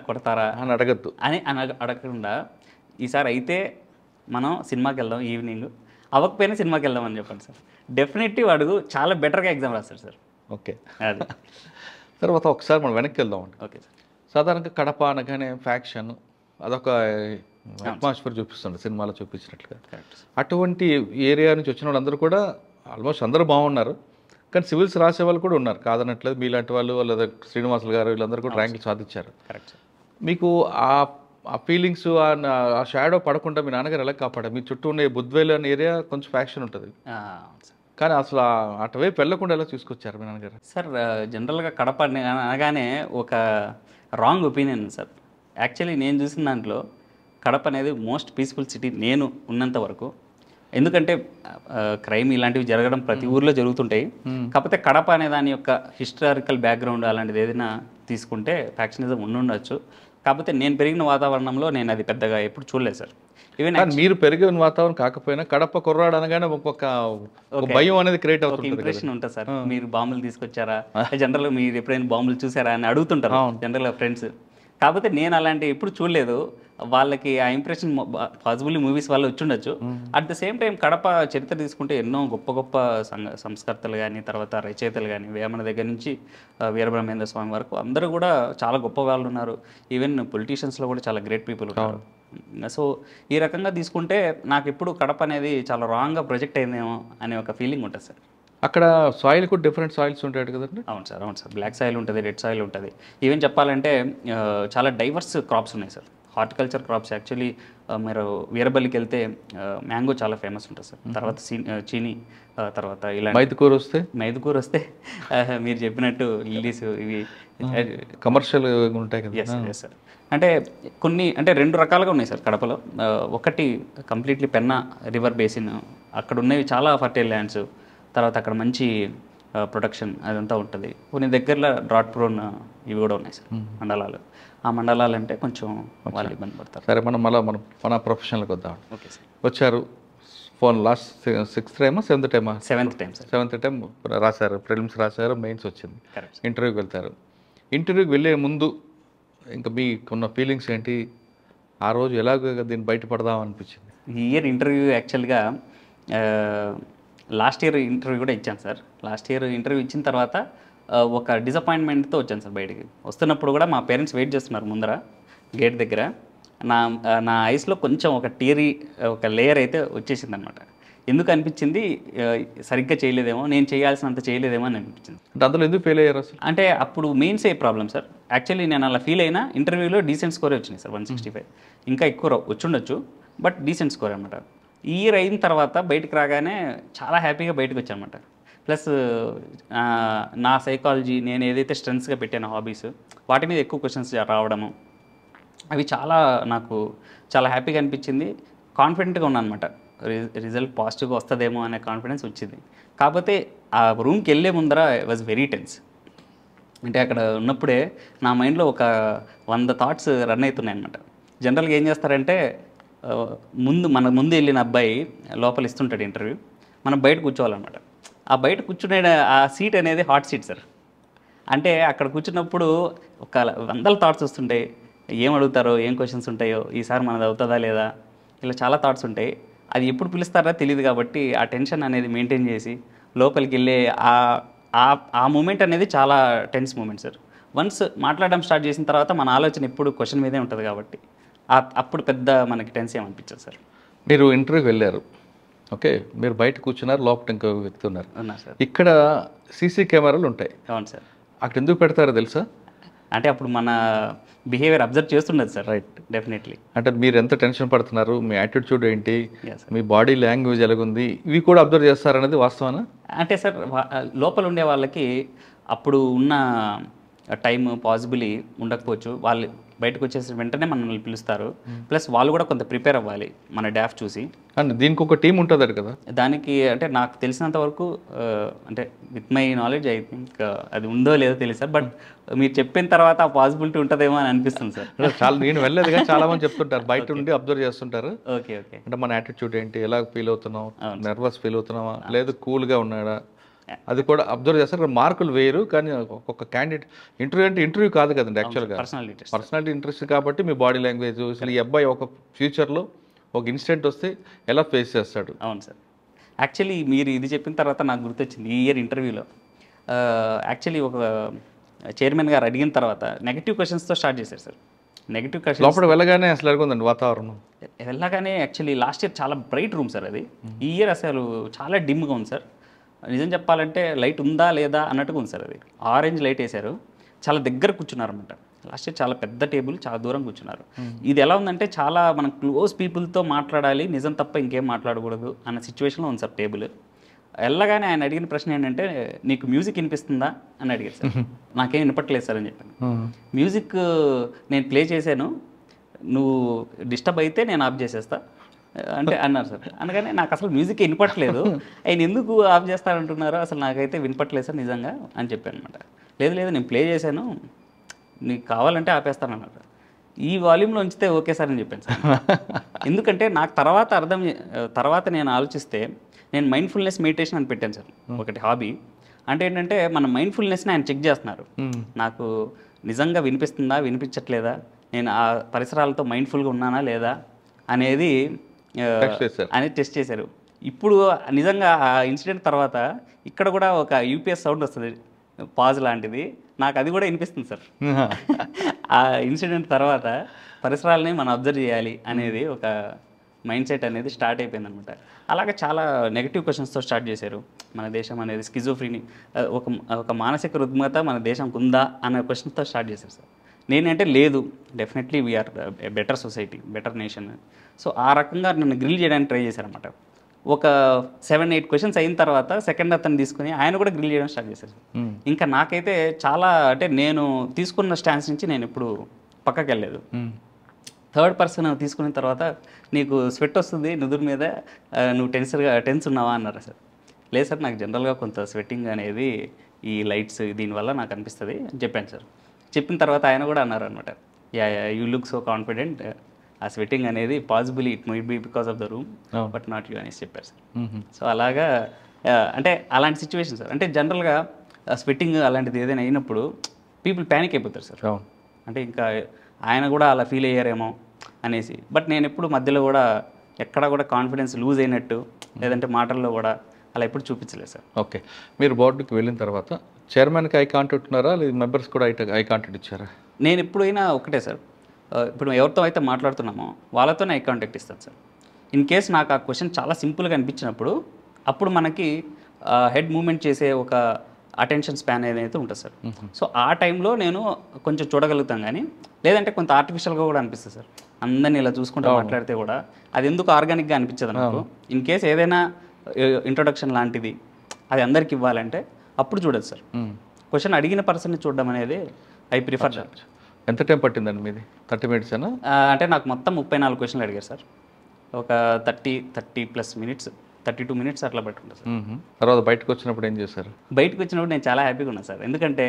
కొడతారా అని అడగద్దు అని అడగకుండా ఈసారి అయితే మనం సినిమాకి వెళ్దాం, ఈవినింగ్ అవ్వకపోయినా సినిమాకి వెళ్దాం అని చెప్పండి సార్. డెఫినెట్లీ వాడు చాలా బెటర్గా ఎగ్జామ్ రాస్తాడు సార్. ఓకే. అది తర్వాత ఒకసారి మనం వెనక్కి వెళ్దాం అండి. Okay sir. సాధారణంగా కడప అనగానే ఫ్యాక్షన్ అదొక అట్మాస్ఫియర్ చూపిస్తుంది సినిమాలో చూపించినట్లుగా. అటువంటి ఏరియా నుంచి వచ్చిన వాళ్ళందరూ కూడా ఆల్మోస్ట్ అందరూ బాగున్నారు, కానీ సివిల్స్ రాసే వాళ్ళు కూడా ఉన్నారు కాదనట్లేదు. మీలాంటి వాళ్ళు లేదా శ్రీనివాసులు గారు వీళ్ళందరూ కూడా ర్యాంకులు సాధించారు. కరెక్ట్. మీకు ఆ ఫీలింగ్స్ ఆ షాడో పడకుండా మీ నాన్నగారు ఎలా కాపాడారు? మీ చుట్టూ ఉన్న బుద్వేల్ అనే ఏరియా కొంచెం ఫ్యాక్షన్ ఉంటుంది, కానీ అసలు అటువైపు వెళ్ళకుండా ఎలా తీసుకొచ్చారు మీ నాన్నగారు? సార్ జనరల్గా కడప అనగానే ఒక రాంగ్ ఒపీనియన్ సార్. యాక్చువల్లీ నేను చూసిన దాంట్లో కడప అనేది మోస్ట్ పీస్ఫుల్ సిటీ నేను ఉన్నంత వరకు. ఎందుకంటే క్రైమ్ ఇలాంటివి జరగడం ప్రతి ఊర్లో జరుగుతుంటాయి, కాకపోతే కడప అనే దాని యొక్క హిస్టారికల్ బ్యాక్గ్రౌండ్ అలాంటిది ఏదైనా తీసుకుంటే ఫ్యాక్షనిజం ఉండుండొచ్చు. కాకపోతే నేను పెరిగిన వాతావరణంలో నేను అది పెద్దగా ఎప్పుడు చూడలేదు సార్. ఈవెన్ కానీ మీరు పెరిగిన వాతావరణం కాకపోయినా కడప కుర్రాడు అనగానే ఒక భయం అనేది క్రియేట్ ఒక అవుతుంది. ఇంప్రెషన్ ఉంటుంది సార్. మీరు బాంబులు తీసుకొచ్చారా, జనరల్గా మీరు ఎప్పుడైనా బాంబులు చూసారా అని అడుగుతుంటారు జనరల్గా ఫ్రెండ్స్. కాకపోతే నేను అలాంటి ఎప్పుడు చూడలేదు. వాళ్ళకి ఆ ఇంప్రెషన్ పాసిబుల్లీ మూవీస్ వల్ల వచ్చుండొచ్చు. At the same time Kadapa చరిత్ర తీసుకుంటే ఎన్నో గొప్ప గొప్ప సంస్కర్తలు కానీ, తర్వాత రచయితలు కానీ, వేమన దగ్గర నుంచి వీరబ్రహ్మేంద్ర స్వామి వరకు అందరూ కూడా చాలా గొప్ప వాళ్ళు ఉన్నారు. ఈవెన్ పొలిటీషియన్స్లో కూడా చాలా గ్రేట్ పీపుల్ ఉన్నారు. సో ఈ రకంగా తీసుకుంటే నాకు ఎప్పుడు కడప అనేది చాలా రాంగ్గా ప్రొజెక్ట్ అయిందేమో అనే ఒక ఫీలింగ్ ఉంటుంది సార్. అక్కడ సాయిల్ కూడా డిఫరెంట్ సాయిల్స్ ఉంటాయి కదండి. అవును సార్, అవును సార్. బ్లాక్ సాయిల్ ఉంటుంది, రెడ్ సాయిల్ ఉంటుంది. ఈవెన్ చెప్పాలంటే చాలా డైవర్స్ క్రాప్స్ ఉన్నాయి సార్. హార్టికల్చర్ క్రాప్స్ యాక్చువల్లీ మీరు వీరబల్లికి వెళ్తే మ్యాంగో చాలా ఫేమస్ ఉంటుంది సార్. తర్వాత చీనీ, తర్వాత ఇలా మైదుకూరు వస్తే మీరు చెప్పినట్టు లిల్లీస్ ఇవి కమర్షియల్ ఉంటాయి కదా. Yes sir. అంటే కొన్ని అంటే 2 రకాలుగా ఉన్నాయి సార్ కడపలో. ఒకటి కంప్లీట్లీ పెన్నా రివర్ బేసిన్, అక్కడ ఉన్నవి చాలా ఫర్టైల్ ల్యాండ్స్. తర్వాత అక్కడ మంచి ప్రొడక్షన్ అదంతా ఉంటుంది. కొన్ని దగ్గరలో డ్రాట్ ప్రోన్ ఇవి కూడా ఉన్నాయి సార్ మండలాలు. ఆ మండలాలు అంటే కొంచెం వాళ్ళు ఇబ్బంది పడతారు. సరే, మనం మన ప్రొఫెషనల్కి వద్దాం. Okay sir. వచ్చారు, ఫోన్ లాస్ట్ 6th టైమా 7th టైమా? 7th time sir. 7th time రాశారు, ప్రిలిమ్స్ రాశారు, మెయిన్స్ వచ్చింది, ఇంటర్వ్యూకి వెళ్తారు. ఇంటర్వ్యూకి వెళ్ళే ముందు ఇంకా మీకున్న ఫీలింగ్స్ ఏంటి? ఆ రోజు ఎలాగ దీన్ని బయటపడదాం అనిపించింది? ఈ ఇయర్ ఇంటర్వ్యూ యాక్చువల్గా లాస్ట్ ఇయర్ ఇంటర్వ్యూ కూడా ఇచ్చాను సార్. లాస్ట్ ఇయర్ ఇంటర్వ్యూ ఇచ్చిన తర్వాత ఒక డిసప్పాయింట్మెంట్తో వచ్చాను సార్ బయటికి. వస్తున్నప్పుడు కూడా మా పేరెంట్స్ వెయిట్ చేస్తున్నారు ముందర గేట్ దగ్గర. నా ఐస్లో కొంచెం ఒక ఒక లేయర్ అయితే వచ్చేసింది అనమాట. ఎందుకు అనిపించింది, సరిగ్గా చేయలేదేమో, నేను చేయాల్సినంత చేయలేదేమో అని అనిపించింది. అంటే అందులో ఎందుకు ఫెయిల్ అయ్యారు అసలు? అంటే అప్పుడు మెయిన్స్ ఏ ప్రాబ్లం సార్. యాక్చువల్లీ నేను అలా ఫీల్ అయినా ఇంటర్వ్యూలో డీసెంట్ స్కోరే వచ్చినాయి సార్, 165. ఇంకా ఎక్కువ వచ్చుండొచ్చు, బట్ డీసెంట్ స్కోర్ అనమాట. ఈ ఇయర్ అయిన తర్వాత బయటకు రాగానే చాలా హ్యాపీగా బయటకు వచ్చానమాట. ప్లస్ నా సైకాలజీ, నేను ఏదైతే స్ట్రెంగ్స్గా పెట్టానో హాబీస్, వాటి మీద ఎక్కువ క్వశ్చన్స్ రావడము, అవి నాకు చాలా హ్యాపీగా అనిపించింది. కాన్ఫిడెంట్గా ఉన్నాను అనమాట. రిజల్ట్ పాజిటివ్గా వస్తుందేమో అనే కాన్ఫిడెన్స్ వచ్చింది. కాకపోతే ఆ రూమ్కి వెళ్ళే ముందర వాజ్ వెరీ టెన్స్. అంటే అక్కడ ఉన్నప్పుడే నా మైండ్లో ఒక 100 థాట్స్ రన్ అవుతున్నాయి అనమాట. జనరల్గా ఏం చేస్తారంటే మన ముందు వెళ్ళిన అబ్బాయి లోపల ఇస్తుంటాడు ఇంటర్వ్యూ, మనం బయట కూర్చోవాలన్నమాట. ఆ బయట కూర్చునే ఆ సీట్ అనేది హాట్ సీట్ సార్. అంటే అక్కడ కూర్చున్నప్పుడు ఒక 100 థాట్స్ వస్తుంటాయి. ఏం అడుగుతారో, ఏం క్వశ్చన్స్ ఉంటాయో, ఈసారి మనది అవుతుందా లేదా, ఇలా చాలా థాట్స్ ఉంటాయి. అది ఎప్పుడు పిలుస్తారో తెలియదు కాబట్టి ఆ టెన్షన్ అనేది మెయింటైన్ చేసి లోపలికి వెళ్ళే ఆ మూమెంట్ అనేది చాలా టెన్స్ మూమెంట్ సార్. వన్స్ మాట్లాడడం స్టార్ట్ చేసిన తర్వాత మన ఆలోచన ఎప్పుడు క్వశ్చన్ మీదే ఉంటుంది కాబట్టి అప్పుడు పెద్ద మనకి టెన్స్ ఏమనిపించదు సార్. మీరు ఇంటర్వ్యూకి వెళ్ళారు, ఓకే, మీరు బయట కూర్చున్నారు, లోపల ఇంకో వ్యక్తి ఉన్నారు. సార్ ఇక్కడ సీసీ కెమెరాలు ఉంటాయి. అవును సార్. అక్కడ ఎందుకు పెడతారో తెలుసా? అంటే అప్పుడు మన బిహేవియర్ అబ్జర్వ్ చేస్తుండదు సార్. Right, definitely. అంటే మీరు ఎంత టెన్షన్ పడుతున్నారు, మీ యాటిట్యూడ్ ఏంటి, మీ బాడీ లాంగ్వేజ్ ఎలాగుంది, ఇవి కూడా అబ్జర్వ్ చేస్తారనేది వాస్తవానా? అంటే సార్ లోపల ఉండే వాళ్ళకి అప్పుడు ఉన్న టైం పాసిబుల్లీ ఉండకపోవచ్చు. వాళ్ళు బయటకు వచ్చేసిన వెంటనే మనల్ని పిలుస్తారు. ప్లస్ వాళ్ళు కూడా కొంత ప్రిపేర్ అవ్వాలి మన డాఫ్ చూసి. అండ్ దీనికి ఒక టీం ఉంటుంది కదా? దానికి అంటే నాకు తెలిసినంత వరకు, అంటే with my knowledge I think అది ఉందో లేదో తెలియదు సార్. బట్ మీరు చెప్పిన తర్వాత ఆ పాసిబిలిటీ ఉంటుందేమో అని అనిపిస్తుంది సార్. చాలా నేను వెళ్ళలేదు కానీ చాలా మంది చెప్తుంటారు, బయట నుండి అబ్జర్వ్ చేస్తుంటారు. Okay okay. అంటే మన యాటిట్యూడ్ ఏంటి, ఎలా ఫీల్ అవుతున్నాం, నర్వస్ ఫీల్ అవుతున్నావా, లేదు కూల్గా ఉన్నాడా, అది కూడా అబ్జర్వ్ చేస్తారు. మార్కులు వేయరు, కానీ ఒక్కొక్క క్యాండిడేట్ ఇంటర్వ్యూ అంటే ఇంటర్వ్యూ కాదు కదండి యాక్చువల్గా, పర్సనాలిటీ ఇంట్రెస్ట్ కాబట్టి మీ బాడీ లాంగ్వేజ్, అసలు ఈ అబ్బాయి ఒక ఫ్యూచర్లో ఒక ఇన్సిడెంట్ వస్తే ఎలా ఫేస్ చేస్తాడు. అవును సార్. యాక్చువల్లీ మీరు ఇది చెప్పిన తర్వాత నాకు గుర్తొచ్చింది, ఈ ఇయర్ ఇంటర్వ్యూలో యాక్చువల్లీ ఒక చైర్మన్ గారు అడిగిన తర్వాత నెగిటివ్ క్వశ్చన్స్తో స్టార్ట్ చేశారు సార్. నెగిటివ్ క్వశ్చన్ లోపల వెళ్ళగానే అసలు ఎలాగుందండి వాతావరణం? వెళ్ళగానే యాక్చువల్లీ లాస్ట్ ఇయర్ చాలా బ్రైట్ రూమ్ సార్ అది. ఈ ఇయర్ అసలు చాలా డిమ్గా ఉంది సార్. నిజం చెప్పాలంటే లైట్ ఉందా లేదా అన్నట్టుగా ఉంది సార్. అది ఆరెంజ్ లైట్ వేశారు, చాలా దగ్గర కూర్చున్నారు అనమాట. లాస్ట్ ఇయర్ చాలా పెద్ద టేబుల్, చాలా దూరం కూర్చున్నారు. ఇది ఎలా ఉందంటే చాలా మనం క్లోజ్ పీపుల్తో మాట్లాడాలి, నిజం తప్ప ఇంకేం మాట్లాడకూడదు అన్న సిచ్యువేషన్లో ఉంది సార్ టేబుల్. వెళ్ళగానే ఆయన అడిగిన ప్రశ్న ఏంటంటే, నీకు మ్యూజిక్ వినిపిస్తుందా అని అడిగారు సార్. నాకేం వినపట్లేదు సార్ అని చెప్పాను. మ్యూజిక్ నేను ప్లే చేశాను, నువ్వు డిస్టర్బ్ అయితే నేను ఆఫ్ చేసేస్తా అంటే అన్నారు సార్. అనగానే నాకు అసలు మ్యూజిక్ వినపట్లేదు, ఆయన ఎందుకు ఆఫ్ చేస్తారంటున్నారో అసలు నాకైతే వినపట్లేదు సార్ నిజంగా అని చెప్పాను అనమాట. లేదు లేదు నేను ప్లే చేశాను, నీకు కావాలంటే ఆపేస్తాను అన్నారు. ఈ వాల్యూమ్లో ఉంచితే ఓకే సార్ అని చెప్పాను సార్. ఎందుకంటే నాకు తర్వాత నేను ఆలోచిస్తే నేను మైండ్ఫుల్నెస్ మెడిటేషన్ అని పెట్టాను సార్, ఒకటి హాబీ. అంటే ఏంటంటే మన మైండ్ఫుల్నెస్ని ఆయన చెక్ చేస్తున్నారు. నాకు నిజంగా వినిపిస్తుందా వినిపించట్లేదా, నేను ఆ పరిసరాలతో మైండ్ఫుల్గా ఉన్నానా లేదా అనేది టెస్ట్ చేశారు. ఇప్పుడు నిజంగా ఆ ఇన్సిడెంట్ తర్వాత ఇక్కడ కూడా ఒక యూపీఎస్ సౌండ్ వస్తుంది, పాజ్ లాంటిది, నాకు అది కూడా వినిపిస్తుంది సార్. ఆ ఇన్సిడెంట్ తర్వాత పరిసరాలని మనం అబ్జర్వ్ చేయాలి అనేది ఒక మైండ్ సెట్ అనేది స్టార్ట్ అయిపోయింది అనమాట. అలాగే చాలా నెగిటివ్ క్వశ్చన్స్తో స్టార్ట్ చేశారు. మన దేశం అనేది స్కిజోఫ్రీని, ఒక మానసిక రుగ్మత మన దేశంకు ఉందా అనే క్వశ్చన్స్తో స్టార్ట్ చేశారు సార్. నేనంటే లేదు, definitely we are better society, better nation. So ఆ రకంగా నన్ను గ్రిల్ చేయడానికి ట్రై చేశారనమాట. ఒక 7-8 క్వశ్చన్స్ అయిన తర్వాత సెకండ్ అతను తీసుకుని ఆయన కూడా గ్రిల్ చేయడం స్టార్ట్ చేశారు. ఇంకా నాకైతే చాలా, అంటే నేను తీసుకున్న స్టాన్స్ నుంచి నేను ఇప్పుడు పక్కకి వెళ్ళలేదు. థర్డ్ పర్సన్ తీసుకున్న తర్వాత నీకు స్వెట్ వస్తుంది నుదురు మీద, నువ్వు టెన్స్ ఉన్నావా అన్నారు సార్. లేదు సార్, నాకు జనరల్గా కొంత స్వెట్టింగ్ అనేది ఈ లైట్స్ దీనివల్ల నాకు అనిపిస్తుంది అని చెప్పాను సార్. చెప్పిన తర్వాత ఆయన కూడా అన్నారు అనమాట, yeah you look so confident, ఆ స్వెట్టింగ్ అనేది possibly it might be because of the room but not you అనేసి చెప్పారు సార్. సో అలాగా అంటే అలాంటి సిచ్యువేషన్ సార్. అంటే జనరల్గా స్వెట్టింగ్ అలాంటిది ఏదైనా అయినప్పుడు పీపుల్ ప్యానిక్ అయిపోతారు సార్. అంటే ఇంకా ఆయన కూడా అలా ఫీల్ అయ్యారేమో అనేసి. బట్ నేను ఎప్పుడు మధ్యలో కూడా ఎక్కడ కూడా కాన్ఫిడెన్స్ లూజ్ అయినట్టు లేదంటే మాటల్లో కూడా అలా ఎప్పుడు చూపించలేదు సార్. ఓకే, మీరు బోర్డుకి వెళ్ళిన తర్వాత చైర్మన్కి ఐ కాంటాక్ట్ ఉన్నారా, లేదు మెంబర్స్ కూడా ఐ కాంటాక్ట్ ఇచ్చారా? నేను ఎప్పుడైనా ఒకటే సార్, ఇప్పుడు ఎవరితో అయితే మాట్లాడుతున్నామో వాళ్ళతోనే ఐ కాంటాక్ట్ ఇస్తాను సార్. ఇన్ కేస్ నాకు ఆ క్వశ్చన్ చాలా సింపుల్గా అనిపించినప్పుడు అప్పుడు మనకి హెడ్ మూమెంట్ చేసే ఒక అటెన్షన్ స్పాన్ ఏదైతే ఉంటుంది సార్. సో ఆ టైంలో నేను కొంచెం చూడగలుగుతాను, కానీ లేదంటే కొంత ఆర్టిఫిషియల్గా కూడా అనిపిస్తుంది సార్. అందరినీ ఇలా చూసుకుంటూ మాట్లాడితే కూడా అది ఎందుకు ఆర్గానిక్గా అనిపించదు నాకు. ఇన్ కేస్ ఏదైనా ఇంట్రొడక్షన్ లాంటిది అది అందరికి ఇవ్వాలంటే అప్పుడు చూడదు సార్. క్వశ్చన్ అడిగిన పర్సన్ని చూడడం అనేది ఐ ప్రిఫర్. ఎంత టైం పట్టిందండి మీది? 30 minutes అయినా? అంటే నాకు మొత్తం 34 క్వశ్చన్లు అడిగారు సార్. ఒక 30+ minutes, 32 minutes అట్లా పట్టుకుంటా సార్. తర్వాత బయటకు వచ్చినప్పుడు ఏం చేశారు? బయటకు వచ్చినప్పుడు నేను చాలా హ్యాపీగా ఉన్నాను సార్. ఎందుకంటే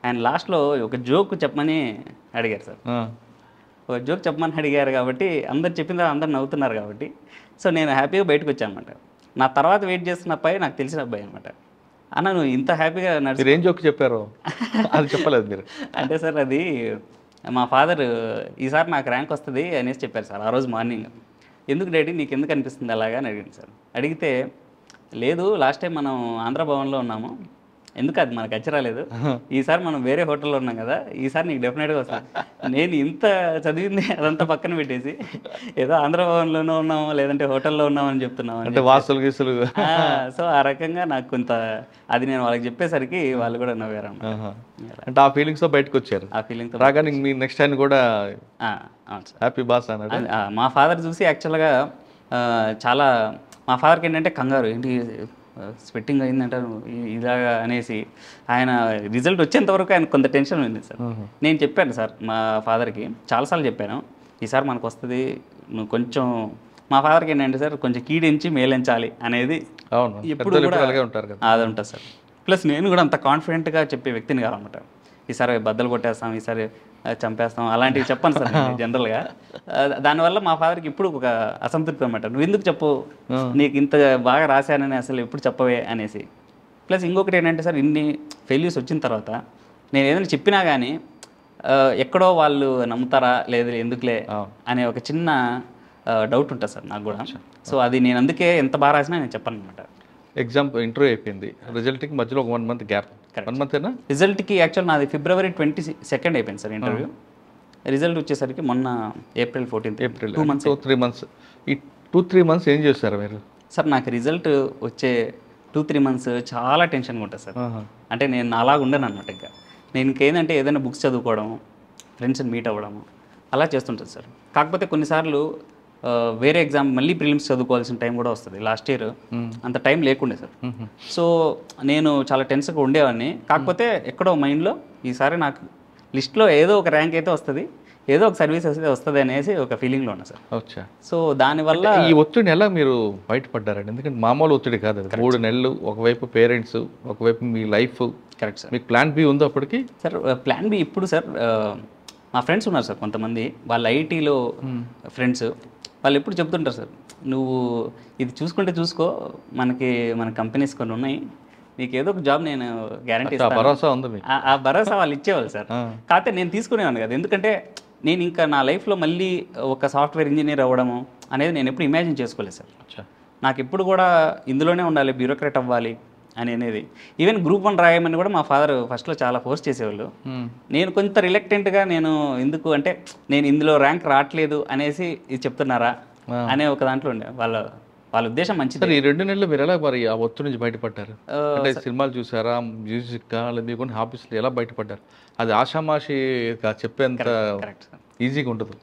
ఆయన లాస్ట్లో ఒక జోక్ చెప్పమని అడిగారు సార్. ఒక జోక్ చెప్పమని అడిగారు కాబట్టి అందరు చెప్పిన తర్వాత అందరు నవ్వుతున్నారు కాబట్టి సో నేను హ్యాపీగా బయటకు వచ్చాను అనమాట. నా తర్వాత వెయిట్ చేస్తున్న అబ్బాయి నాకు తెలిసిన అబ్బాయి అనమాట. అన్న నువ్వు ఇంత హ్యాపీగా మీరు ఏం జోక్ చెప్పారు అది చెప్పలేదు మీరు? అంటే సార్ అది మా ఫాదర్ ఈసారి నాకు ర్యాంక్ వస్తుంది అనేసి చెప్పారు సార్ ఆ రోజు మార్నింగ్. ఎందుకు డాడీ నీకు ఎందుకు అనిపిస్తుంది అలాగా అని అడిగింది సార్. అడిగితే లేదు లాస్ట్ టైం మనం ఆంధ్రభవన్లో ఉన్నాము, ఎందుకు అది మనకు వచ్చి రాలేదు, ఈసారి మనం వేరే హోటల్లో ఉన్నాం కదా, ఈసారి నీకు డెఫినెట్గా వస్తాను. నేను ఇంత చదివింది అదంతా పక్కన పెట్టేసి ఏదో ఆంధ్రభవన్లోనూ ఉన్నాము లేదంటే హోటల్లో ఉన్నామని చెప్తున్నాము అంటే వాసులు గీసులు. సో ఆ రకంగా నాకు కొంత అది నేను వాళ్ళకి చెప్పేసరికి వాళ్ళు కూడా నవ్వారు అన్నమాట. అంటే ఆ ఫీలింగ్స్తో బయటకు వచ్చారు. ఆ ఫీలింగ్తో రాగానే మీ నెక్స్ట్ టైం కూడా అవును సార్ హ్యాపీ బాస్ అన్నాడు. మా ఫాదర్ చూసి యాక్చువల్గా చాలా మా ఫాదర్కి ఏంటంటే కంగారు, ఏంటి స్వెట్టింగ్ అయిందంటారు ఇలాగా అనేసి ఆయన రిజల్ట్ వచ్చేంత వరకు ఆయన కొంత టెన్షన్ ఉంది సార్. నేను చెప్పాను సార్ మా ఫాదర్కి చాలాసార్లు చెప్పాను, ఈసారి మనకు వస్తుంది నువ్వు కొంచెం. మా ఫాదర్కి ఏంటంటే సార్ కొంచెం కీడించి మేలించాలి అనేది ఎప్పుడు కూడా అది ఉంటుంది సార్. ప్లస్ నేను కూడా అంత కాన్ఫిడెంట్గా చెప్పే వ్యక్తిని కాదనమాట. ఈసారి బద్దలు కొట్టేస్తాం, ఈసారి చంపేస్తాం అలాంటివి చెప్పాను సార్ జనరల్గా. దానివల్ల మా ఫాదర్కి ఇప్పుడు ఒక అసంతృప్తి అనమాట, నువ్వు ఎందుకు చెప్పు, నీకు ఇంత బాగా రాశానని అసలు ఎప్పుడు చెప్పవే అనేసి. ప్లస్ ఇంకొకటి ఏంటంటే సార్ ఇన్ని ఫెయిల్యూర్స్ వచ్చిన తర్వాత నేను ఏదైనా చెప్పినా కానీ ఎక్కడో వాళ్ళు నమ్ముతారా లేదు ఎందుకులే అనే ఒక చిన్న డౌట్ ఉంటుంది సార్ నాకు కూడా. సో అది నేను అందుకే ఎంత బాగా రాసినా నేను చెప్పను అనమాట. ఎగ్జామ్ ఇంటర్వ్యూ అయిపోయింది, రిజల్ట్కి మధ్యలో ఒక 1 month గ్యాప్. 1 month అయినా రిజల్ట్కి యాక్చువల్ నాది February 22 అయిపోయింది సార్ ఇంటర్వ్యూ. రిజల్ట్ వచ్చేసరికి మొన్న April 14. 2 months 3 months. ఈ 2-3 months ఏం చేస్తారు మీరు? సార్ నాకు రిజల్ట్ వచ్చే 2-3 months చాలా టెన్షన్గా ఉంటుంది సార్. అంటే నేను అలాగ ఉండను అనమాట. ఇంకా నేను ఇంకేంటంటే ఏదైనా బుక్స్ చదువుకోవడం, ఫ్రెండ్స్ని మీట్ అవ్వడము అలా చేస్తుంటుంది సార్. కాకపోతే కొన్నిసార్లు వేరే ఎగ్జామ్ మళ్ళీ ప్రిలిమ్స్ చదువుకోవాల్సిన టైం కూడా వస్తుంది. లాస్ట్ ఇయర్ అంత టైం లేకుండే సార్. సో నేను చాలా టెన్స్గా ఉండేవాడిని. కాకపోతే ఎక్కడో మైండ్లో ఈసారి నాకు లిస్ట్లో ఏదో ఒక ర్యాంక్ అయితే వస్తుంది, ఏదో ఒక సర్వీస్ అయితే వస్తుంది అనేసి ఒక ఫీలింగ్లో ఉన్నా సార్. వచ్చా. సో దానివల్ల ఈ ఒత్తిడిని ఎలా మీరు బయటపడ్డారండి? ఎందుకంటే మామూలు ఒత్తిడి కాదు అది. 3 నెలలు ఒకవైపు పేరెంట్స్, ఒకవైపు మీ లైఫ్. Correct sir. మీకు ప్లాన్ బి ఉందో అప్పటికి? సార్ ప్లాన్ బి ఇప్పుడు సార్ మా ఫ్రెండ్స్ ఉన్నారు సార్ కొంతమంది, వాళ్ళ ఐటీలో ఫ్రెండ్స్, వాళ్ళు ఎప్పుడు చెప్తుంటారు సార్, నువ్వు ఇది చూసుకుంటే చూసుకో, మన కంపెనీస్ కొన్ని ఉన్నాయి, నీకు ఏదో ఒక జాబ్ నేను గ్యారంటీ ఇస్తాను. భరోసా ఉంది మీకు? ఆ భరోసా వాళ్ళు ఇచ్చేవాళ్ళు సార్. కాకపోతే నేను తీసుకునేవాను కదా, ఎందుకంటే నేను ఇంకా నా లైఫ్లో మళ్ళీ ఒక సాఫ్ట్వేర్ ఇంజనీర్ అవ్వడము అనేది నేను ఎప్పుడు ఇమాజిన్ చేసుకోలేదు సార్. నాకు ఎప్పుడు కూడా ఇందులోనే ఉండాలి, బ్యూరోక్రాట్ అవ్వాలి అనేది. ఈవెన్ గ్రూప్ 1 రాయమని కూడా మా ఫాదర్ ఫస్ట్లో చాలా ఫోర్స్ చేసేవాళ్ళు. నేను కొంత రిలక్టెంట్గా, నేను ఎందుకు అంటే నేను ఇందులో ర్యాంక్ రావట్లేదు అనేసి ఇది చెప్తున్నారా అనే ఒక దాంట్లో ఉండే వాళ్ళ ఉద్దేశం మంచిది. ఈ 2 నెలలు మీరు ఎలా మరి ఆ ఒత్తిడి నుంచి బయటపడ్డారు? అంటే సినిమాలు చూసారా, మ్యూజిక్ మీకు హాబీస్ ఎలా బయటపడ్డారు? అది ఆషామాషి చెప్పేంత ఈజీగా ఉండదు.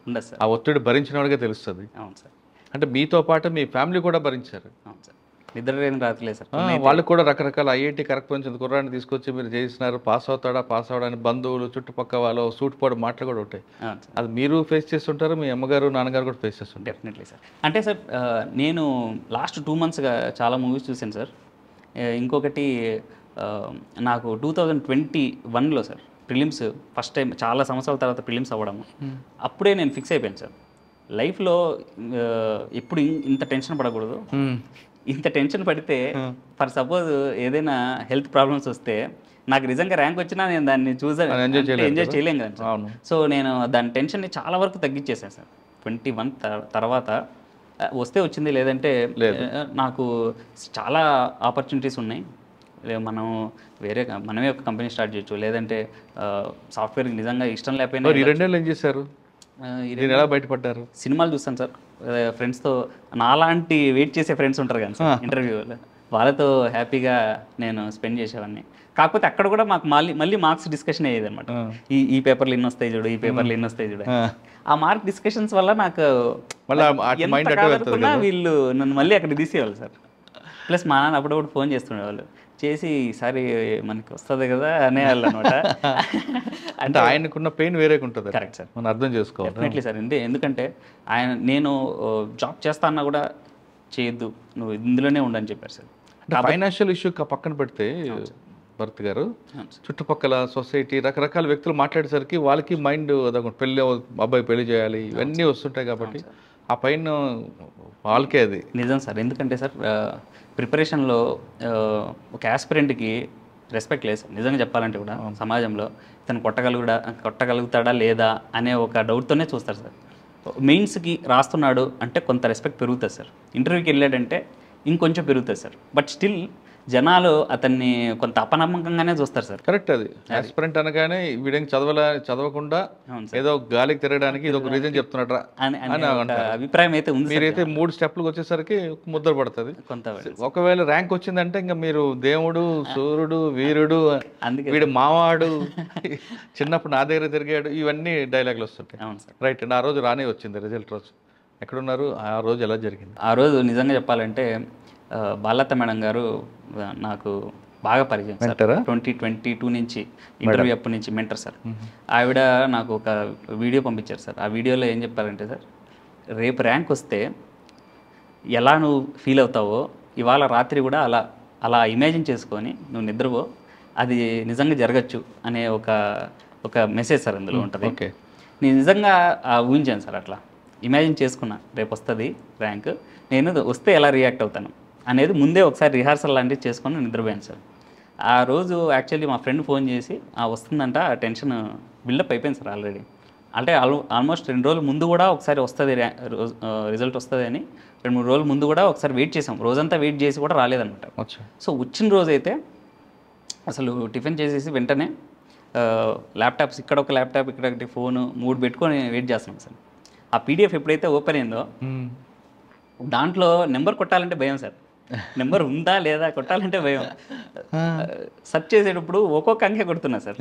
ఆ ఒత్తిడి భరించిన వాడికే తెలుస్తుంది. అవును సార్. అంటే మీతో పాటు మీ ఫ్యామిలీ కూడా భరించారు. అవును సార్. నిద్ర లేని రాత్రులే సార్. వాళ్ళకి కూడా రకరకాల ఐఐటి కరెక్ట్ నుంచి కుర్రాన్ని తీసుకొచ్చి మీరు చేసినారు, పాస్ అవడాని బంధువులు చుట్టుపక్కల వాళ్ళు సూట్ పోవడం మాటలు కూడా ఉంటాయి. అది మీరు ఫేస్ చేస్తుంటారు, మీ అమ్మగారు నాన్నగారు కూడా ఫేస్ చేస్తుంటారు. Definitely sir. అంటే సార్ నేను లాస్ట్ 2 మంత్స్గా చాలా మూవీస్ చూశాను సార్. ఇంకొకటి నాకు 2021లో సార్ ప్రిలిమ్స్ ఫస్ట్ టైం, చాలా సంవత్సరాల తర్వాత ప్రిలిమ్స్ అవ్వడము. అప్పుడే నేను ఫిక్స్ అయిపోయాను సార్, లైఫ్లో ఎప్పుడు ఇంత టెన్షన్ పడకూడదు. ఇంత టెన్షన్ పడితే ఫర్ సపోజ్ ఏదైనా హెల్త్ ప్రాబ్లమ్స్ వస్తే నాకు నిజంగా ర్యాంక్ వచ్చినా నేను దాన్ని ఎంజాయ్ చేయలేం కదా సార్. సో నేను దాని టెన్షన్ని చాలా వరకు తగ్గించేసాను సార్. 21 తర్వాత వస్తే వచ్చింది, లేదంటే నాకు చాలా ఆపర్చునిటీస్ ఉన్నాయి, మనమే ఒక కంపెనీ స్టార్ట్ చేయొచ్చు, లేదంటే సాఫ్ట్వేర్ నిజంగా ఇష్టం లేకపోయినా. 2 నెలలు ఏం చేశారు? ఎలా బయటపడ్డారు? సినిమాలు చూస్తాను సార్ ఫ్రెండ్స్తో. నాలాంటి వెయిట్ చేసే ఫ్రెండ్స్ ఉంటారు కదా సార్ ఇంటర్వ్యూలో, వాళ్ళతో హ్యాపీగా నేను స్పెండ్ చేసేవాడిని. కాకపోతే అక్కడ కూడా మాకు మళ్ళీ మార్క్స్ డిస్కషన్ అయ్యేది అనమాట. ఈ పేపర్లు ఎన్ని వస్తాయి చూడు, ఈ పేపర్లు ఎన్ని వస్తాయి చూడు. ఆ మార్క్ డిస్కషన్స్ వల్ల నాకు వీళ్ళు నన్ను మళ్ళీ అక్కడ తీసేవాళ్ళు సార్. ప్లస్ మా నాన్న అప్పుడప్పుడు ఫోన్ చేస్తుండేవాళ్ళు, చేసి ఈసారి మనకి వస్తుంది కదా అనేవాళ్ళు అనమాట. అంటే ఆయనకున్న పెయిన్ వేరే ఉంటుంది. కరెక్ట్ సార్, మనం అర్థం చేసుకోవాలి. Definitely sir. ఎందుకంటే నేను జాబ్ చేస్తా అన్నా కూడా చేయొద్దు, నువ్వు ఇందులోనే ఉండని చెప్పారు సార్. ఫైనాన్షియల్ ఇష్యూ పక్కన పెడితే భరత్ గారు, చుట్టుపక్కల సొసైటీ రకరకాల వ్యక్తులు మాట్లాడేసరికి వాళ్ళకి మైండ్ పెళ్ళి, అబ్బాయి పెళ్లి చేయాలి, ఇవన్నీ వస్తుంటాయి. కాబట్టి ఆ పైన వాళ్ళకే అది నిజం సార్. ఎందుకంటే సార్ ప్రిపరేషన్లో ఒక యాస్పిరెంట్కి రెస్పెక్ట్ లేదు సార్ నిజంగా చెప్పాలంటే. కూడా సమాజంలో తను కొట్టగలుగుతాడా లేదా అనే ఒక డౌట్తోనే చూస్తారు సార్. మెయిన్స్కి రాస్తున్నాడు అంటే కొంత రెస్పెక్ట్ పెరుగుతుంది సార్. ఇంటర్వ్యూకి వెళ్ళాడంటే ఇంకొంచెం పెరుగుతుంది సార్. బట్ స్టిల్ జనాలు అతన్ని కొంత అపనమ్మకంగానే చూస్తారు సార్. కరెక్ట్. అది యాస్పిరెంట్ అనగానే వీడికి చదవకుండా ఏదో గాలికి తిరగడానికి ఇది ఒక రీజన్ చెప్తున్నట్రా అభిప్రాయం అయితే ఉంది. మీరైతే 3 స్టెప్లకు వచ్చేసరికి ముద్ర పడుతుంది. ఒకవేళ ర్యాంక్ వచ్చిందంటే ఇంకా మీరు దేవుడు, సూర్యుడు, వీరుడు, వీడు మావాడు, చిన్నప్పుడు నా దగ్గర తిరిగాడు, ఇవన్నీ డైలాగులు వస్తుంటాయి. రైట్ అండి. ఆ రోజు రానే వచ్చింది రిజల్ట్ రోజు. ఎక్కడున్నారు? ఆ రోజు ఎలా జరిగింది? ఆ రోజు నిజంగా చెప్పాలంటే బాలత మేడం గారు నాకు బాగా పరిచయం సార్. 2022 నుంచి ఇంటర్వ్యూ అప్పటి నుంచి మెంటర్ సార్. ఆవిడ నాకు ఒక వీడియో పంపించారు సార్. ఆ వీడియోలో ఏం చెప్పారంటే సార్, రేపు ర్యాంక్ వస్తే ఎలా నువ్వు ఫీల్ అవుతావో ఇవాళ రాత్రి కూడా అలా ఇమాజిన్ చేసుకొని నువ్వు నిద్రపో, అది నిజంగా జరగచ్చు అనే ఒక మెసేజ్ సార్ అందులో ఉంటుంది. నేను నిజంగా ఊహించాను సార్, అట్లా ఇమాజిన్ చేసుకున్నా రేపు వస్తుంది ర్యాంక్, నేను వస్తే ఎలా రియాక్ట్ అవుతాను అనేది ముందే ఒకసారి రిహార్సల్ లాంటివి చేసుకొని నిద్రపోయాను సార్. ఆ రోజు యాక్చువల్లీ మా ఫ్రెండ్ ఫోన్ చేసి వస్తుందంట, ఆ టెన్షన్ బిల్డప్ అయిపోయింది సార్ ఆల్రెడీ. అంటే ఆల్మోస్ట్ 2 రోజుల ముందు కూడా ఒకసారి వస్తుంది రిజల్ట్ వస్తుంది అని 2-3 రోజుల ముందు కూడా ఒకసారి వెయిట్ చేసాం. రోజంతా వెయిట్ చేసి కూడా రాలేదన్నమాట. సో వచ్చిన రోజైతే అసలు టిఫిన్ చేసేసి వెంటనే ల్యాప్టాప్స్, ఇక్కడ ఒక ల్యాప్టాప్, ఇక్కడ ఒకటి ఫోను 3 పెట్టుకొని వెయిట్ చేస్తున్నాం సార్. ఆ పీడిఎఫ్ ఎప్పుడైతే ఓపెన్ అయిందో దాంట్లో నెంబర్ కొట్టాలంటే భయం సార్. నెంబర్ ఉందా లేదా కొట్టాలంటే భయం. సెర్చ్ చేసేటప్పుడు ఒక్కొక్క అంకె కొడుతున్నా సార్.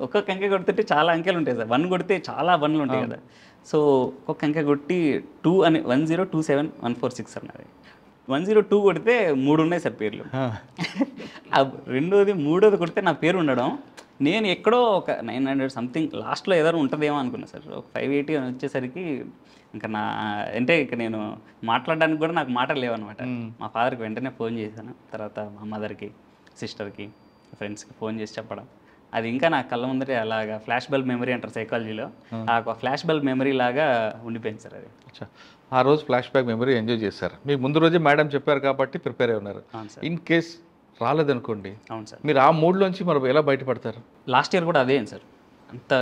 ఒక్కొక్క అంకె కొడుతుంటే చాలా అంకెలు ఉంటాయి సార్. 1 కొడితే చాలా 1లు ఉంటాయి కదా. సో ఒక్కొక్క అంకె కొట్టి 2 అని 1027146 అన్నది. 102 కొడితే 3 ఉన్నాయి సార్ పేర్లు. మూడోది కొడితే నా పేరు ఉండడం, నేను ఎక్కడో ఒక 900 సంథింగ్ లాస్ట్లో ఏదైనా ఉంటుందేమో అనుకున్నా సార్. ఒక 580 అని వచ్చేసరికి ఇంకా అంటే ఇక నేను మాట్లాడడానికి కూడా నాకు మాటలు లేవన్నమాట. మా ఫాదర్కి వెంటనే ఫోన్ చేశాను. తర్వాత మా మదర్కి, సిస్టర్కి, ఫ్రెండ్స్కి ఫోన్ చేసి చెప్పడం, అది ఇంకా నా కళ్ళ ముందరే అలాగా ఫ్లాష్ బల్బ్ మెమరీ అంటారు సైకాలజీలో, ఆ ఫ్లాష్ బల్బ్ మెమరీ లాగా ఉండిపోయింది సార్ అది. అచ్చా, ఆ రోజు ఫ్లాష్ బ్యాక్ మెమరీ ఎంజాయ్ చేశారు. మీకు ముందు రోజే మేడం చెప్పారు కాబట్టి ప్రిపేర్ అయి ఉన్నారు. అవును సార్. ఇన్ కేస్ రాలేదనుకోండి, అవును సార్. మీరు ఆ మూడ్లోంచి మరి ఎలా బయటపడతారు? లాస్ట్ ఇయర్ కూడా అదే సార్. అంత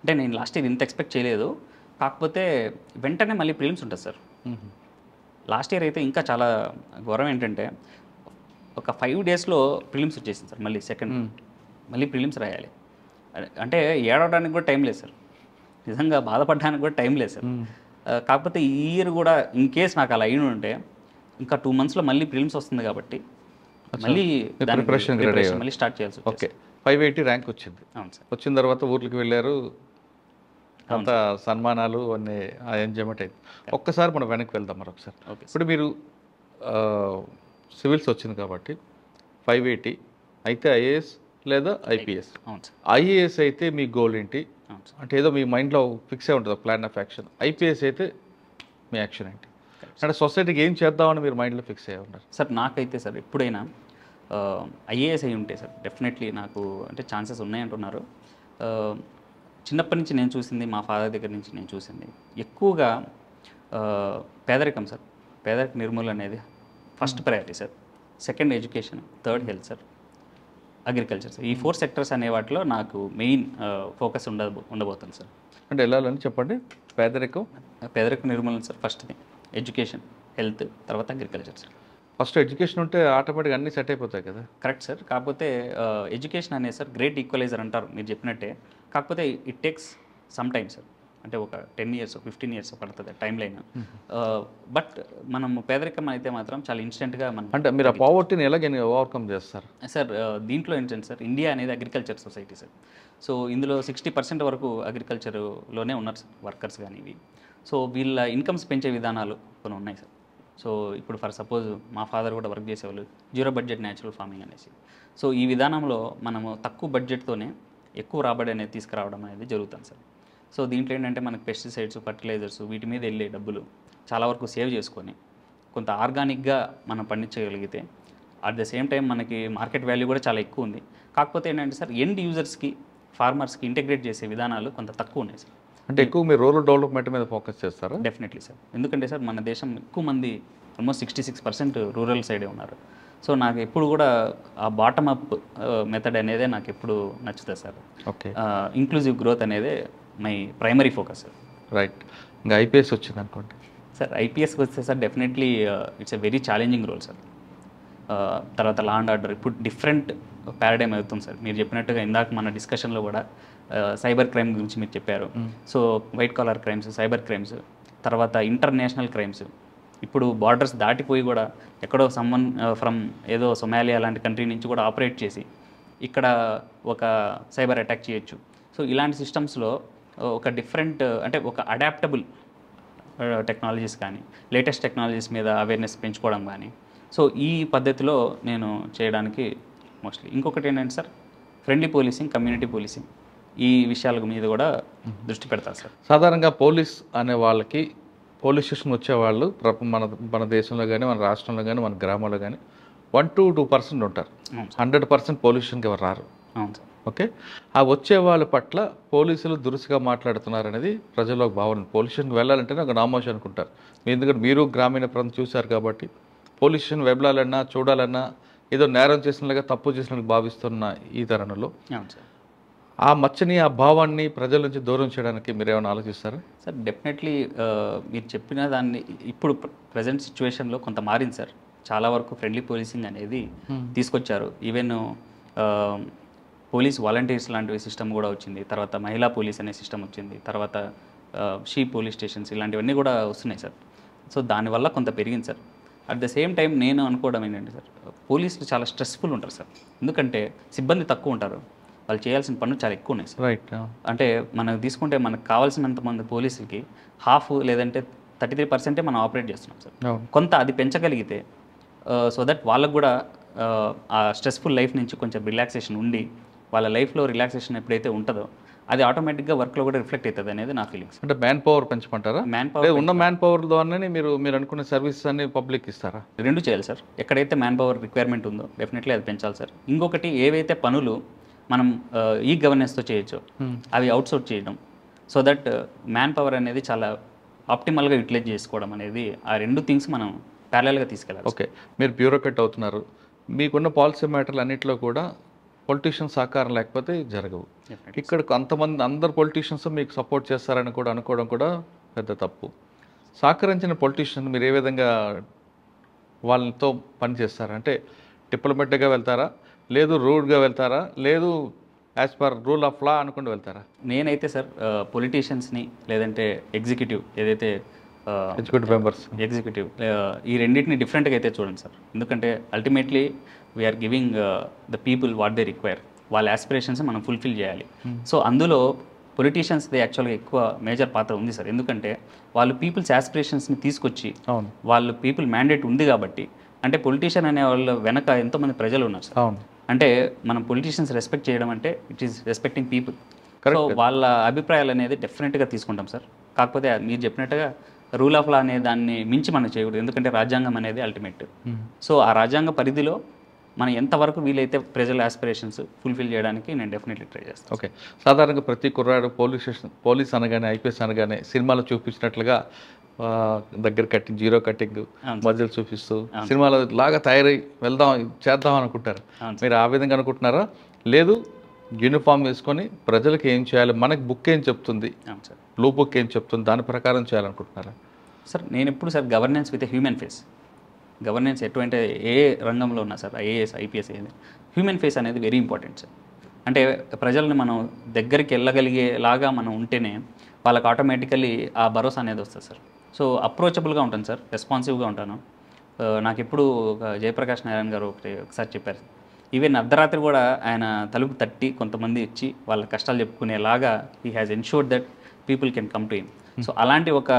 అంటే నేను లాస్ట్ ఇయర్ ఇంత ఎక్స్పెక్ట్ చేయలేదు, కాకపోతే వెంటనే మళ్ళీ ప్రిలిమ్స్ ఉంటుంది సార్. లాస్ట్ ఇయర్ అయితే ఇంకా చాలా ఘోరం ఏంటంటే ఒక 5 డేస్లో ప్రిలిమ్స్ వచ్చేసింది సార్. మళ్ళీ సెకండ్ మళ్ళీ ప్రిలిమ్స్ రాయాలి అంటే ఏడవడానికి కూడా టైం లేదు సార్, నిజంగా బాధపడడానికి కూడా టైం లేదు సార్. కాకపోతే ఈ ఇయర్ కూడా ఇన్ కేస్ నాకు అలా అయిన ఉంటే ఇంకా 2 monthsలో మళ్ళీ ప్రిలిమ్స్ వస్తుంది కాబట్టి మళ్ళీ ప్రిపరేషన్ మళ్ళీ స్టార్ట్ చేయాల్సి. ఓకే, 580 ర్యాంక్ వచ్చింది. అవును సార్. వచ్చిన తర్వాత ఊర్లకు వెళ్ళారు, అంత సన్మానాలు అన్నీ, ఆ ఎంజాయ్మెంట్ అయింది. ఒక్కసారి మనం వెనక్కి వెళ్దాం మరొకసారి. ఓకే. ఇప్పుడు మీరు సివిల్స్ వచ్చింది కాబట్టి 580 అయితే ఐఏఎస్ లేదా ఐపీఎస్. అవును సార్. ఐఏఎస్ అయితే మీ గోల్ ఏంటి? అవును సార్. అంటే ఏదో మీ మైండ్లో ఫిక్స్ అయి ఉంటుంది ప్లాన్ ఆఫ్ యాక్షన్. ఐపీఎస్ అయితే మీ యాక్షన్ ఏంటి? అంటే సొసైటీకి ఏం చేద్దామని మీరు మైండ్లో ఫిక్స్ అయ్యి ఉన్నారు? సార్ నాకైతే సార్ ఎప్పుడైనా ఐఏఎస్ అయి ఉంటే సార్ డెఫినెట్లీ నాకు అంటే ఛాన్సెస్ ఉన్నాయంటున్నారు. చిన్నప్పటి నుంచి నేను చూసింది, మా ఫాదర్ దగ్గర నుంచి నేను చూసింది ఎక్కువగా పేదరికం సార్. పేదరిక నిర్మూలన అనేది first priority sir. Second education, third health sir, agriculture sir. ఈ 4 సెక్టర్స్ అనే వాటిలో నాకు మెయిన్ ఫోకస్ ఉండబోతుంది సార్. అంటే వెళ్ళాలని చెప్పండి. పేదరిక నిర్మూలన సార్ ఫస్ట్ది, ఎడ్యుకేషన్, హెల్త్, తర్వాత అగ్రికల్చర్ సార్. ఫస్ట్ ఎడ్యుకేషన్ ఉంటే ఆటోమేటిక్గా అన్నీ సెట్ అయిపోతాయి కదా. Correct sir. కాకపోతే ఎడ్యుకేషన్ అనేది సార్ గ్రేట్ ఈక్వలైజర్ అంటారు మీరు చెప్పినట్టే. కాకపోతే it takes some time sir. అంటే ఒక 10 years 15 years పడుతుంది టైం లైన్. బట్ మనం పేదరికం అయితే మాత్రం చాలా ఇన్స్టెంట్గా మనం అంటే మీరు ఆ పావర్టీని ఎలాగ ఓవర్కమ్ చేస్తారు సార్? దీంట్లో ఏంటంటే సార్ ఇండియా అనేది అగ్రికల్చర్ సొసైటీ సార్. సో ఇందులో 60% వరకు అగ్రికల్చర్లోనే ఉన్నారు సార్ వర్కర్స్ కానీ ఇవి. సో వీళ్ళ ఇన్కమ్స్ పెంచే విధానాలు కొన్ని ఉన్నాయి సార్. సో ఇప్పుడు ఫర్ సపోజ్ మా ఫాదర్ కూడా వర్క్ చేసేవాళ్ళు 0 బడ్జెట్ న్యాచురల్ ఫార్మింగ్ అనేసి. సో ఈ విధానంలో మనము తక్కువ బడ్జెట్తోనే ఎక్కువ రాబడి అనేది తీసుకురావడం అనేది జరుగుతుంది సార్. సో దీంట్లో ఏంటంటే మనకు పెస్టిసైడ్స్, ఫర్టిలైజర్స్ వీటి మీద వెళ్ళే డబ్బులు చాలా వరకు సేవ్ చేసుకొని కొంత ఆర్గానిక్గా మనం పండించగలిగితే అట్ ద సేమ్ టైం మనకి మార్కెట్ వాల్యూ కూడా చాలా ఎక్కువ ఉంది. కాకపోతే ఏంటంటే సార్ ఎండ్ యూజర్స్కి, ఫార్మర్స్కి ఇంటిగ్రేట్ చేసే విధానాలు కొంత తక్కువ ఉన్నాయి సార్. అంటే ఎక్కువ మీరు రూరల్ డెవలప్మెంట్ మీద ఫోకస్ చేస్తారా? Definitely sir. ఎందుకంటే సార్ మన దేశం ఎక్కువ మంది ఆల్మోస్ట్ 66% రూరల్ సైడే ఉన్నారు. సో నాకు ఎప్పుడు కూడా ఆ బాటమ్ అప్ మెథడ్ అనేదే నాకు ఎప్పుడు నచ్చుతుంది సార్. ఓకే. ఇంక్లూజివ్ గ్రోత్ అనేదే my primary focus sir. Right. ఇంకా ఐపీఎస్ వచ్చింది అనుకోండి సార్. ఐపీఎస్కి వస్తే sir definitely it's a very challenging role sir. తర్వాత లా అండ్ ఆర్డర్ ఇప్పుడు డిఫరెంట్ పారాడైమ్ అవుతుంది సార్. మీరు చెప్పినట్టుగా ఇందాక మన డిస్కషన్లో కూడా సైబర్ క్రైమ్ గురించి మీరు చెప్పారు. So white collar crimes, cyber crimes, తర్వాత ఇంటర్నేషనల్ క్రైమ్స్. ఇప్పుడు బార్డర్స్ దాటిపోయి కూడా ఎక్కడో సమ్మన్ ఫ్రమ్ ఏదో సొమాలియా లాంటి కంట్రీ నుంచి కూడా ఆపరేట్ చేసి ఇక్కడ ఒక సైబర్ అటాక్ చేయొచ్చు. సో ఇలాంటి సిస్టమ్స్లో ఒక డిఫరెంట్ అంటే ఒక అడాప్టబుల్ టెక్నాలజీస్ కానీ, లేటెస్ట్ టెక్నాలజీస్ మీద అవేర్నెస్ పెంచుకోవడం కానీ, సో ఈ పద్ధతిలో నేను చేయడానికి మోస్ట్లీ. ఇంకొకటి ఏంటంటే sir friendly policing, community policing, ఈ విషయాల మీద కూడా దృష్టి పెడతారు సార్. సాధారణంగా పోలీస్ అనే వాళ్ళకి, పోలీస్ స్టేషన్ వచ్చేవాళ్ళు మన దేశంలో కానీ, మన రాష్ట్రంలో కానీ, మన గ్రామాల్లో కానీ 1 to 2% ఉంటారు. 100% పోలీస్ స్టేషన్కి ఎవరు రారు. అవును సార్. ఓకే. ఆ వచ్చే వాళ్ళ పట్ల పోలీసులు దురుసుగా మాట్లాడుతున్నారు అనేది ప్రజల్లో ఒక భావన. పోలీస్ స్టేషన్కి వెళ్ళాలంటేనే ఒక నామోషి అనుకుంటారు. ఎందుకంటే మీరు గ్రామీణ ప్రాంతం చూశారు కాబట్టి పోలీస్ స్టేషన్ వెళ్ళాలన్నా, చూడాలన్నా ఏదో నేరం చేసినట్లుగా, తప్పు చేసినట్లుగా భావిస్తున్న ఈ తరుణంలో అవును సార్ ఆ మచ్చని, ఆ భావాన్ని ప్రజల నుంచి దూరం చేయడానికి మీరు ఏమైనా ఆలోచిస్తారా? సార్ డెఫినెట్లీ మీరు చెప్పిన దాన్ని ఇప్పుడు ప్రజెంట్ సిచ్యువేషన్లో కొంత మారింది సార్. చాలా వరకు ఫ్రెండ్లీ పోలీసింగ్ అనేది తీసుకొచ్చారు. ఈవెన్ పోలీస్ వాలంటీర్స్ లాంటి సిస్టమ్ కూడా వచ్చింది. తర్వాత మహిళా పోలీస్ అనే సిస్టమ్ వచ్చింది. తర్వాత షీ పోలీస్ స్టేషన్స్ ఇలాంటివన్నీ కూడా వస్తున్నాయి సార్. సో దానివల్ల కొంత పెరిగింది sir. At the same time నేను అనుకోవడం ఏంటంటే సార్, పోలీసులు చాలా స్ట్రెస్ఫుల్ ఉంటారు సార్. ఎందుకంటే సిబ్బంది తక్కువ ఉంటారు, వాళ్ళు చేయాల్సిన పనులు చాలా ఎక్కువ ఉన్నాయి సార్. రైట్. అంటే మనకు తీసుకుంటే మనకు కావాల్సినంత మంది పోలీసులకి హాఫ్ లేదంటే 33% మనం ఆపరేట్ చేస్తున్నాం సార్. కొంత అది పెంచగలిగితే సో దట్ వాళ్ళకు కూడా ఆ స్ట్రెస్ఫుల్ లైఫ్ నుంచి కొంచెం రిలాక్సేషన్ ఉండి వాళ్ళ లైఫ్లో రిలాక్సేషన్ ఎప్పుడైతే ఉంటుందో అది ఆటోమేటిక్గా వర్క్లో కూడా రిఫ్లెక్ట్ అవుతుంది అనేది నా ఫీలింగ్స్. అంటే మ్యాన్ పవర్ పెంచమంటారా? మ్యాన్ పవర్ ఉన్న మ్యాన్ పవర్ ద్వారానే మీరు అనుకున్న సర్వీసెస్ అన్ని పబ్లిక్ ఇస్తారా? రెండు చేయాలి సార్. ఎక్కడైతే మ్యాన్ పవర్ రిక్వైర్మెంట్ ఉందో డెఫినెట్లీ అది పెంచాలి సార్. ఇంకొకటి ఏవైతే పనులు మనం ఈ గవర్నెన్స్తో చేయొచ్చు, అవి అవుట్సోర్స్ చేయడం, సో దట్ మ్యాన్ పవర్ అనేది చాలా ఆప్టిమల్గా యూటిలైజ్ చేసుకోవడం అనేది ఆ రెండు థింగ్స్ మనం ప్యారలల్గా తీసుకెళ్ళాలి. ఓకే, మీరు బ్యూరోక్రాట్ అవుతున్నారు, మీకున్న పాలసీ మ్యాటర్లు అన్నింటిలో కూడా పొలిటీషియన్ సహకారం లేకపోతే జరగవు. ఇక్కడ అంతమంది అందరు పొలిటీషియన్స్ మీకు సపోర్ట్ చేస్తారని కూడా అనుకోవడం కూడా పెద్ద తప్పు. సహకరించిన పొలిటీషియన్ మీరు ఏ విధంగా వాళ్ళతో పనిచేస్తారు? అంటే డిప్లొమాటిక్గా వెళ్తారా, లేదు రూడ్గా వెళ్తారా, లేదు as per rule of law అనుకుంటూ వెళ్తారా? నేనైతే సార్ పొలిటీషియన్స్ని లేదంటే ఎగ్జిక్యూటివ్ ఏదైతే ఎగ్జిక్యూటివ్ మెంబర్స్ ఈ రెండింటిని డిఫరెంట్గా అయితే చూడండి సార్. ఎందుకంటే ultimately we are giving the people what they require, వాళ్ళ యాస్పిరేషన్స్ మనం ఫుల్ఫిల్ చేయాలి. సో అందులో పొలిటీషియన్స్ది యాక్చువల్గా ఎక్కువ మేజర్ పాత్ర ఉంది సార్. ఎందుకంటే వాళ్ళు పీపుల్స్ యాస్పిరేషన్స్ని తీసుకొచ్చి వాళ్ళు పీపుల్ మ్యాండేట్ ఉంది కాబట్టి, అంటే పొలిటీషియన్ అనే వాళ్ళ వెనక ఎంతోమంది ప్రజలు ఉన్నారు సార్. అంటే మనం పొలిటీషియన్స్ రెస్పెక్ట్ చేయడం అంటే it is respecting people. So వాళ్ళ అభిప్రాయాలు అనేది డెఫినెట్గా తీసుకుంటాం సార్. కాకపోతే మీరు చెప్పినట్టుగా రూల్ ఆఫ్ లా అనే దాన్ని మించి మనం చేయకూడదు, ఎందుకంటే రాజ్యాంగం అనేది అల్టిమేట్. సో ఆ రాజ్యాంగ పరిధిలో మనం ఎంతవరకు వీలైతే ప్రజల ఆస్పిరేషన్స్ ఫుల్ఫిల్ చేయడానికి నేను డెఫినెట్లీ ట్రై చేస్తాను. ఓకే, సాధారణంగా ప్రతి కుర్రాడు పోలీస్ అనగానే, ఐపీఎస్ అనగానే సినిమాలో చూపించినట్లుగా దగ్గర కట్టింగ్, జీరో కట్టింగ్, మధ్యలో చూపిస్తూ సినిమాలో లాగా తయారై వెళ్దాం చేద్దాం అనుకుంటారు. మీరు ఆ విధంగా అనుకుంటున్నారా, లేదు యూనిఫామ్ వేసుకొని ప్రజలకు ఏం చేయాలి, మనకి బుక్ ఏం చెప్తుంది, బ్లూ బుక్ ఏం చెప్తుంది, దాని ప్రకారం చేయాలనుకుంటున్నారా? సార్ నేను ఎప్పుడు sir governance with human face, governance ఎటువంటి ఏ రంగంలో ఉన్నా సార్, ఐఏఎస్ ఐపీఎస్ ఏది, హ్యూమన్ ఫేస్ అనేది వెరీ ఇంపార్టెంట్ సార్. అంటే ప్రజల్ని మనం దగ్గరికి వెళ్ళగలిగేలాగా మనం ఉంటేనే వాళ్ళకి ఆటోమేటికల్లీ ఆ భరోసా అనేది వస్తుంది సార్. సో అప్రోచబుల్గా ఉంటాను సార్, రెస్పాన్సివ్గా ఉంటాను. నాకు ఎప్పుడు జయప్రకాష్ నారాయణ గారు ఒకసారి చెప్పారు, ఈవెన్ అర్ధరాత్రి కూడా ఆయన తలుపు తట్టి కొంతమంది ఇచ్చి వాళ్ళ కష్టాలు చెప్పుకునేలాగా he has ensured that people can come to him. So అలాంటి ఒక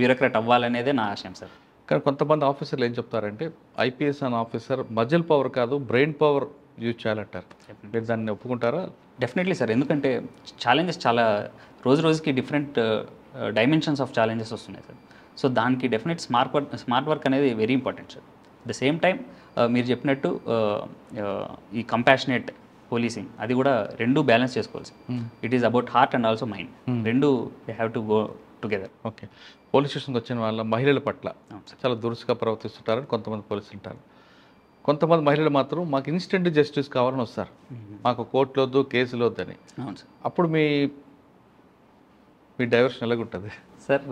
బ్యూరోక్రాట్ అవ్వాలనేదే నా ఆశయం సార్. కానీ కొంతమంది ఆఫీసర్లు ఏం చెప్తారంటే, ఐపీఎస్ అనే ఆఫీసర్ మజిల్ పవర్ కాదు బ్రెయిన్ పవర్ యూజ్ చేయాలంటారు. మీరు దాన్ని ఒప్పుకుంటారా? డెఫినెట్లీ సార్, ఎందుకంటే ఛాలెంజెస్ చాలా రోజు రోజుకి డిఫరెంట్ డైమెన్షన్స్ ఆఫ్ ఛాలెంజెస్ వస్తున్నాయి సార్. సో దానికి డెఫినెట్ స్మార్ట్ వర్క్ అనేది very important sir. At the same time మీరు చెప్పినట్టు ఈ కంపాషనేట్ పోలీసింగ్ అది కూడా రెండు బ్యాలెన్స్ చేసుకోవాలి sir. It is about heart and also mind, రెండు they have to go together. Okay, police స్టేషన్కి వచ్చిన వాళ్ళ మహిళల పట్ల చాలా దురుసుగా ప్రవర్తిస్తుంటారని కొంతమంది పోలీసులు ఉంటారు. కొంతమంది మహిళలు మాత్రం మాకు ఇన్స్టెంట్ జస్టిస్ కావాలని వస్తారు, మాకు కోర్టులు వద్దు, కేసులు వద్దని. అవును సార్. అప్పుడు మీ డైవర్షన్ ఎలాగుంటుంది సార్?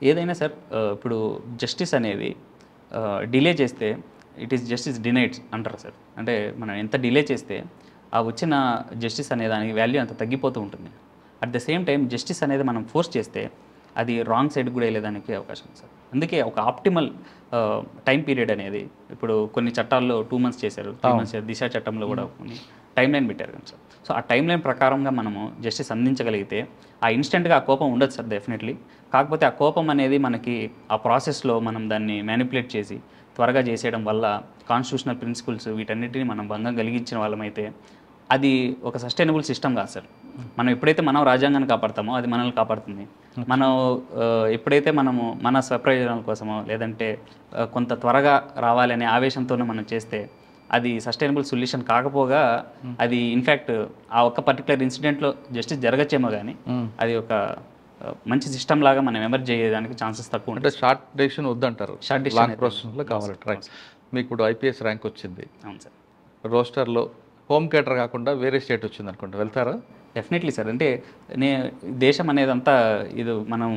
ఏదైనా సార్, ఇప్పుడు జస్టిస్ అనేది డిలే చేస్తే ఇట్ ఈస్ జస్టిస్ డినైడ్ అంటారు సార్. అంటే మనం ఎంత డిలే చేస్తే ఆ వచ్చిన జస్టిస్ అనే దానికి వాల్యూ అంత తగ్గిపోతూ ఉంటుంది. At the same time justice అనేది మనం ఫోర్స్ చేస్తే అది రాంగ్ సైడ్ కూడా వెళ్ళేదానికి అవకాశం ఉంది సార్. అందుకే ఒక ఆప్టిమల్ టైం పీరియడ్ అనేది, ఇప్పుడు కొన్ని చట్టాల్లో 2 months చేశారు, 3 months దిశ చట్టంలో కూడా కొన్ని టైం లైన్ పెట్టారు కదా సార్. సో ఆ టైం లైన్ ప్రకారంగా మనము జస్టిస్ అందించగలిగితే ఆ ఇన్స్టెంట్గా ఆ కోపం ఉండదు సార్ డెఫినెట్లీ. కాకపోతే ఆ కోపం అనేది మనకి ఆ ప్రాసెస్లో మనం దాన్ని మ్యానిపులేట్ చేసి త్వరగా చేసేయడం వల్ల కాన్స్టిట్యూషనల్ ప్రిన్సిపల్స్ వీటన్నిటిని మనం భంగం కలిగించిన వాళ్ళమైతే అది ఒక సస్టైనబుల్ సిస్టమ్ కాదు సార్. మనం ఎప్పుడైతే మనం రాజ్యాంగాన్ని కాపాడతామో అది మనల్ని కాపాడుతుంది. మనం ఎప్పుడైతే మనము మన స్వప్రయోజనాల కోసమో లేదంటే కొంత త్వరగా రావాలనే ఆవేశంతోనే మనం చేస్తే అది సస్టైనబుల్ సొల్యూషన్ కాకపోగా అది ఇన్ఫ్యాక్ట్ ఆ ఒక్క పర్టికులర్ ఇన్సిడెంట్లో జస్టిస్ జరగచ్చేమో కానీ అది ఒక మంచి సిస్టమ్ లాగా మనం ఎమర్జ్ చేయడానికి ఛాన్సెస్ తక్కువ ఉంటాయి. అంటే షార్ట్ డెసిషన్ వద్దంటారు, షార్ట్ డెసిషన్ ప్రాసెస్లో కావాలి. రైట్, మీకు ఇప్పుడు ఐపీఎస్ ర్యాంక్ వచ్చింది. అవును సార్. రోస్టర్లో హోమ్ కేటర్ కాకుండా వేరే స్టేట్ వచ్చింది అనుకుంటా, వెళ్తారా? Definitely sir. అంటే దేశం అనేది అంతా ఇది మనం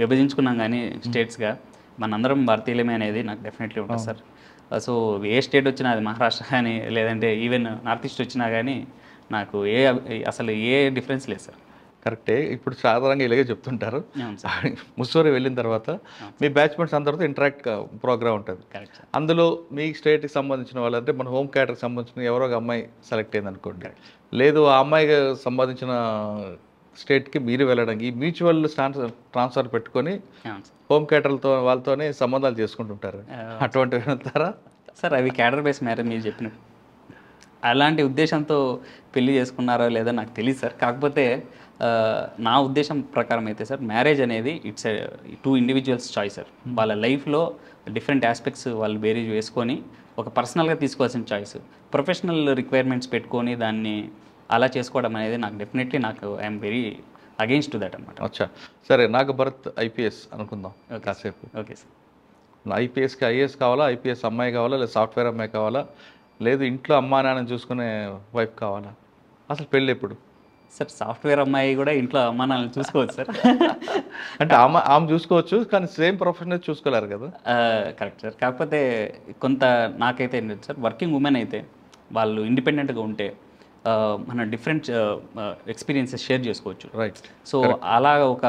విభజించుకున్నాం కానీ స్టేట్స్గా మనందరం భారతీయులమే అనేది నాకు డెఫినెట్లీ ఉంటుంది సార్. సో ఏ స్టేట్ వచ్చినా, అది మహారాష్ట్ర కానీ లేదంటే ఈవెన్ నార్త్ ఈస్ట్ వచ్చినా కానీ నాకు అసలు ఏ డిఫరెన్స్ లేదు సార్. కరెక్టే. ఇప్పుడు సాధారణంగా ఇలాగే చెప్తుంటారు. ముస్సోరి వెళ్ళిన తర్వాత మీ బ్యాచ్మెంట్స్ అందరితో ఇంటరాక్ట్ ప్రోగ్రామ్ ఉంటుంది. అందులో మీ స్టేట్కి సంబంధించిన వాళ్ళు, అంటే మన హోమ్ క్యాటర్కి సంబంధించిన ఎవరో ఒక అమ్మాయి సెలెక్ట్ అయింది అనుకోండి, లేదు ఆ అమ్మాయికి సంబంధించిన స్టేట్కి మీరు వెళ్ళడానికి ఈ మ్యూచువల్ ట్రాన్స్ఫర్ పెట్టుకొని హోమ్ క్యాటర్లతో వాళ్ళతోనే సంబంధాలు చేసుకుంటుంటారు. అటువంటివి వెళ్తారా సార్? అవి క్యాడర్ బేస్ మ్యారేజ్ మీరు చెప్పినట్టు అలాంటి ఉద్దేశంతో పెళ్లి చేసుకున్నారో లేదో నాకు తెలియదు సార్. కాకపోతే నా ఉద్దేశం ప్రకారం అయితే సార్, మ్యారేజ్ అనేది ఇట్స్ 2 individuals చాయిస్ సార్. వాళ్ళ లైఫ్లో డిఫరెంట్ ఆస్పెక్ట్స్ వాళ్ళు బేరీజ్ వేసుకొని ఒక పర్సనల్గా తీసుకోవాల్సిన చాయిస్. ప్రొఫెషనల్ రిక్వైర్మెంట్స్ పెట్టుకొని దాన్ని అలా చేసుకోవడం అనేది నాకు I'm very against to that అనమాట. అచ్చా, సరే నాగభరత్ ఐపీఎస్ అనుకుందాం కాసేపు. Okay sir. ఐపీఎస్కి ఐఏఎస్ కావాలా, ఐపీఎస్ అమ్మాయి కావాలా, లేదా సాఫ్ట్వేర్ అమ్మాయి కావాలా, లేదు ఇంట్లో అమ్మా నాన్నని చూసుకునే వైఫ్ కావాలా? అసలు పెళ్ళి ఎప్పుడు? సార్ సాఫ్ట్వేర్ అమ్మాయి కూడా ఇంట్లో అమ్మా నాన్నని చూసుకోవచ్చు సార్. అంటే ఆమె చూసుకోవచ్చు, కానీ సేమ్ ప్రొఫెషన్ చూసుకోలేరు కదా. Correct sir. కాకపోతే కొంత నాకైతే ఏంటంటే సార్, వర్కింగ్ ఉమెన్ అయితే వాళ్ళు ఇండిపెండెంట్గా ఉంటే మనం డిఫరెంట్ ఎక్స్పీరియన్సెస్ షేర్ చేసుకోవచ్చు. రైట్. సో అలా ఒక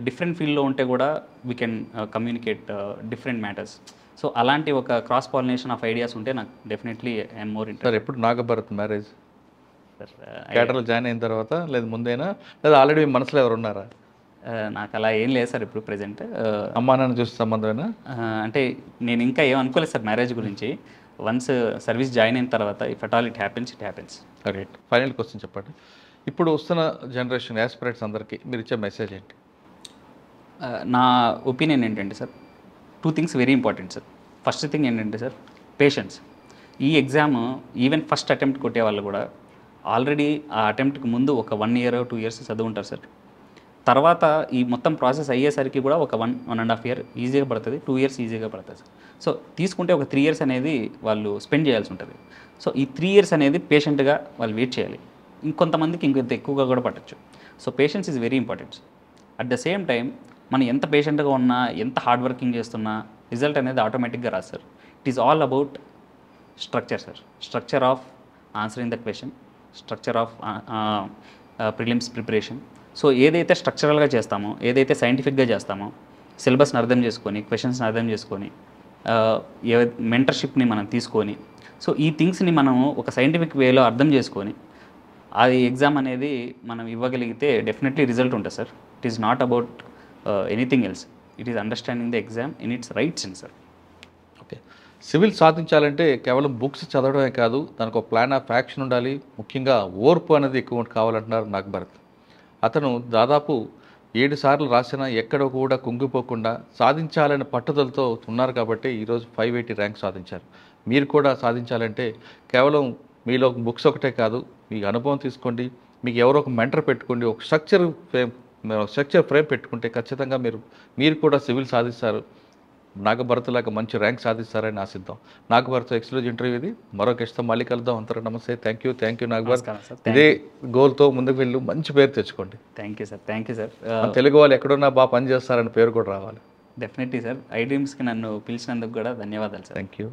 డిఫరెంట్ ఫీల్డ్లో ఉంటే కూడా we can communicate different matters. So అలాంటి ఒక క్రాస్ పాలినేషన్ ఆఫ్ ఐడియాస్ ఉంటే నాకు definitely I'm more interest. Sir ఎప్పుడు నాగభరత్ మ్యారేజ్? సార్ క్యాటర్లో జాయిన్ అయిన తర్వాత, లేదు ముందేనా, లేదా ఆల్రెడీ మీ మనసులో ఎవరు ఉన్నారా? నాకు అలా ఏం లేదు సార్ ఇప్పుడు ప్రెజెంట్. అమ్మా నాన్న చూసే సంబంధమేనా? అంటే నేను ఇంకా ఏం అనుకోలేదు సార్ మ్యారేజ్ గురించి. వన్స్ సర్వీస్ జాయిన్ అయిన తర్వాత if at all it happens. Right. Final question చెప్పండి. ఇప్పుడు వస్తున్న జనరేషన్ యాస్పిరెంట్స్ అందరికీ మీరు ఇచ్చే మెసేజ్ ఏంటి? నా ఒపీనియన్ ఏంటంటే sir, 2 things very important sir. First thing ఏంటంటే సార్, పేషెన్స్. ఈ ఎగ్జామ్ ఈవెన్ ఫస్ట్ అటెంప్ట్ కొట్టే వాళ్ళు కూడా ఆల్రెడీ ఆ అటెంప్ట్కి ముందు ఒక 1 year 2 years చదువుంటారు సార్. తర్వాత ఈ మొత్తం ప్రాసెస్ అయ్యేసరికి కూడా ఒక 1.5 year ఈజీగా పడుతుంది, 2 years ఈజీగా పడుతుంది సార్. సో తీసుకుంటే ఒక 3 years అనేది వాళ్ళు స్పెండ్ చేయాల్సి ఉంటుంది. సో ఈ 3 years అనేది పేషెంట్గా వాళ్ళు వెయిట్ చేయాలి. ఇంకొంతమందికి ఇంకొంత ఎక్కువగా కూడా పట్టచ్చు. So patience is very important. At the same time మనం ఎంత పేషెంట్గా ఉన్నా, ఎంత హార్డ్ వర్కింగ్ చేస్తున్నా రిజల్ట్ అనేది ఆటోమేటిక్గా రాదు sir. It is all about structure sir. Structure of answering the question, structure of prelims preparation. So ఏదైతే స్ట్రక్చరల్గా చేస్తామో, ఏదైతే సైంటిఫిక్గా చేస్తామో, సిలబస్ని అర్థం చేసుకొని, క్వశ్చన్స్ని అర్థం చేసుకొని, మెంటర్షిప్ని మనం తీసుకొని, సో ఈ థింగ్స్ని మనం ఒక సైంటిఫిక్ వేలో అర్థం చేసుకొని అది ఎగ్జామ్ అనేది మనం ఇవ్వగలిగితే డెఫినెట్లీ రిజల్ట్ ఉంటుంది sir. It is not about anything else. It is understanding the exam in it's rights in sir. Okay. Civil సాధించాలంటే కేవలం బుక్స్ చదవడమే కాదు, దానికి ఒక ప్లాన్ ఆఫ్ యాక్షన్ ఉండాలి. ముఖ్యంగా ఓర్పు అనేది ఎక్కువ కావాలంటున్నారు నాగభరత్. అతను దాదాపు 7 సార్లు రాసినా ఎక్కడ కూడా కుంగిపోకుండా సాధించాలనే పట్టుదలతో ఉన్నారు కాబట్టి ఈరోజు 580 ర్యాంక్ సాధించారు. మీరు కూడా సాధించాలంటే కేవలం మీలో బుక్స్ ఒకటే కాదు, మీ అనుభవం తీసుకోండి, మీకు ఎవరో ఒక మెంటర్ పెట్టుకోండి, ఒక స్ట్రక్చర్ ఫ్రేమ్ పెట్టుకుంటే ఖచ్చితంగా మీరు కూడా సివిల్ సాధిస్తారు. నాగభరత్ లాగా మంచి ర్యాంక్ సాధిస్తారని ఆశిద్దాం. నాగభరత్ ఎక్స్క్లూజివ్ ఇంటర్వ్యూ ఇది. మరో గెస్ట్తో మళ్ళీ కలుద్దాం. అంతరం నమస్తే. Thank you Nagabharat. ఇదే గోల్తో ముందుకు వెళ్ళి మంచి పేరు తెచ్చుకోండి. Thank you sir. తెలుగు వాళ్ళు ఎక్కడున్నా బాగా పని చేస్తారని పేరు కూడా రావాలి. Definitely sir. ఐ డ్రీమ్స్కి నన్ను పిలిచినందుకు కూడా ధన్యవాదాలు సార్. Thank you.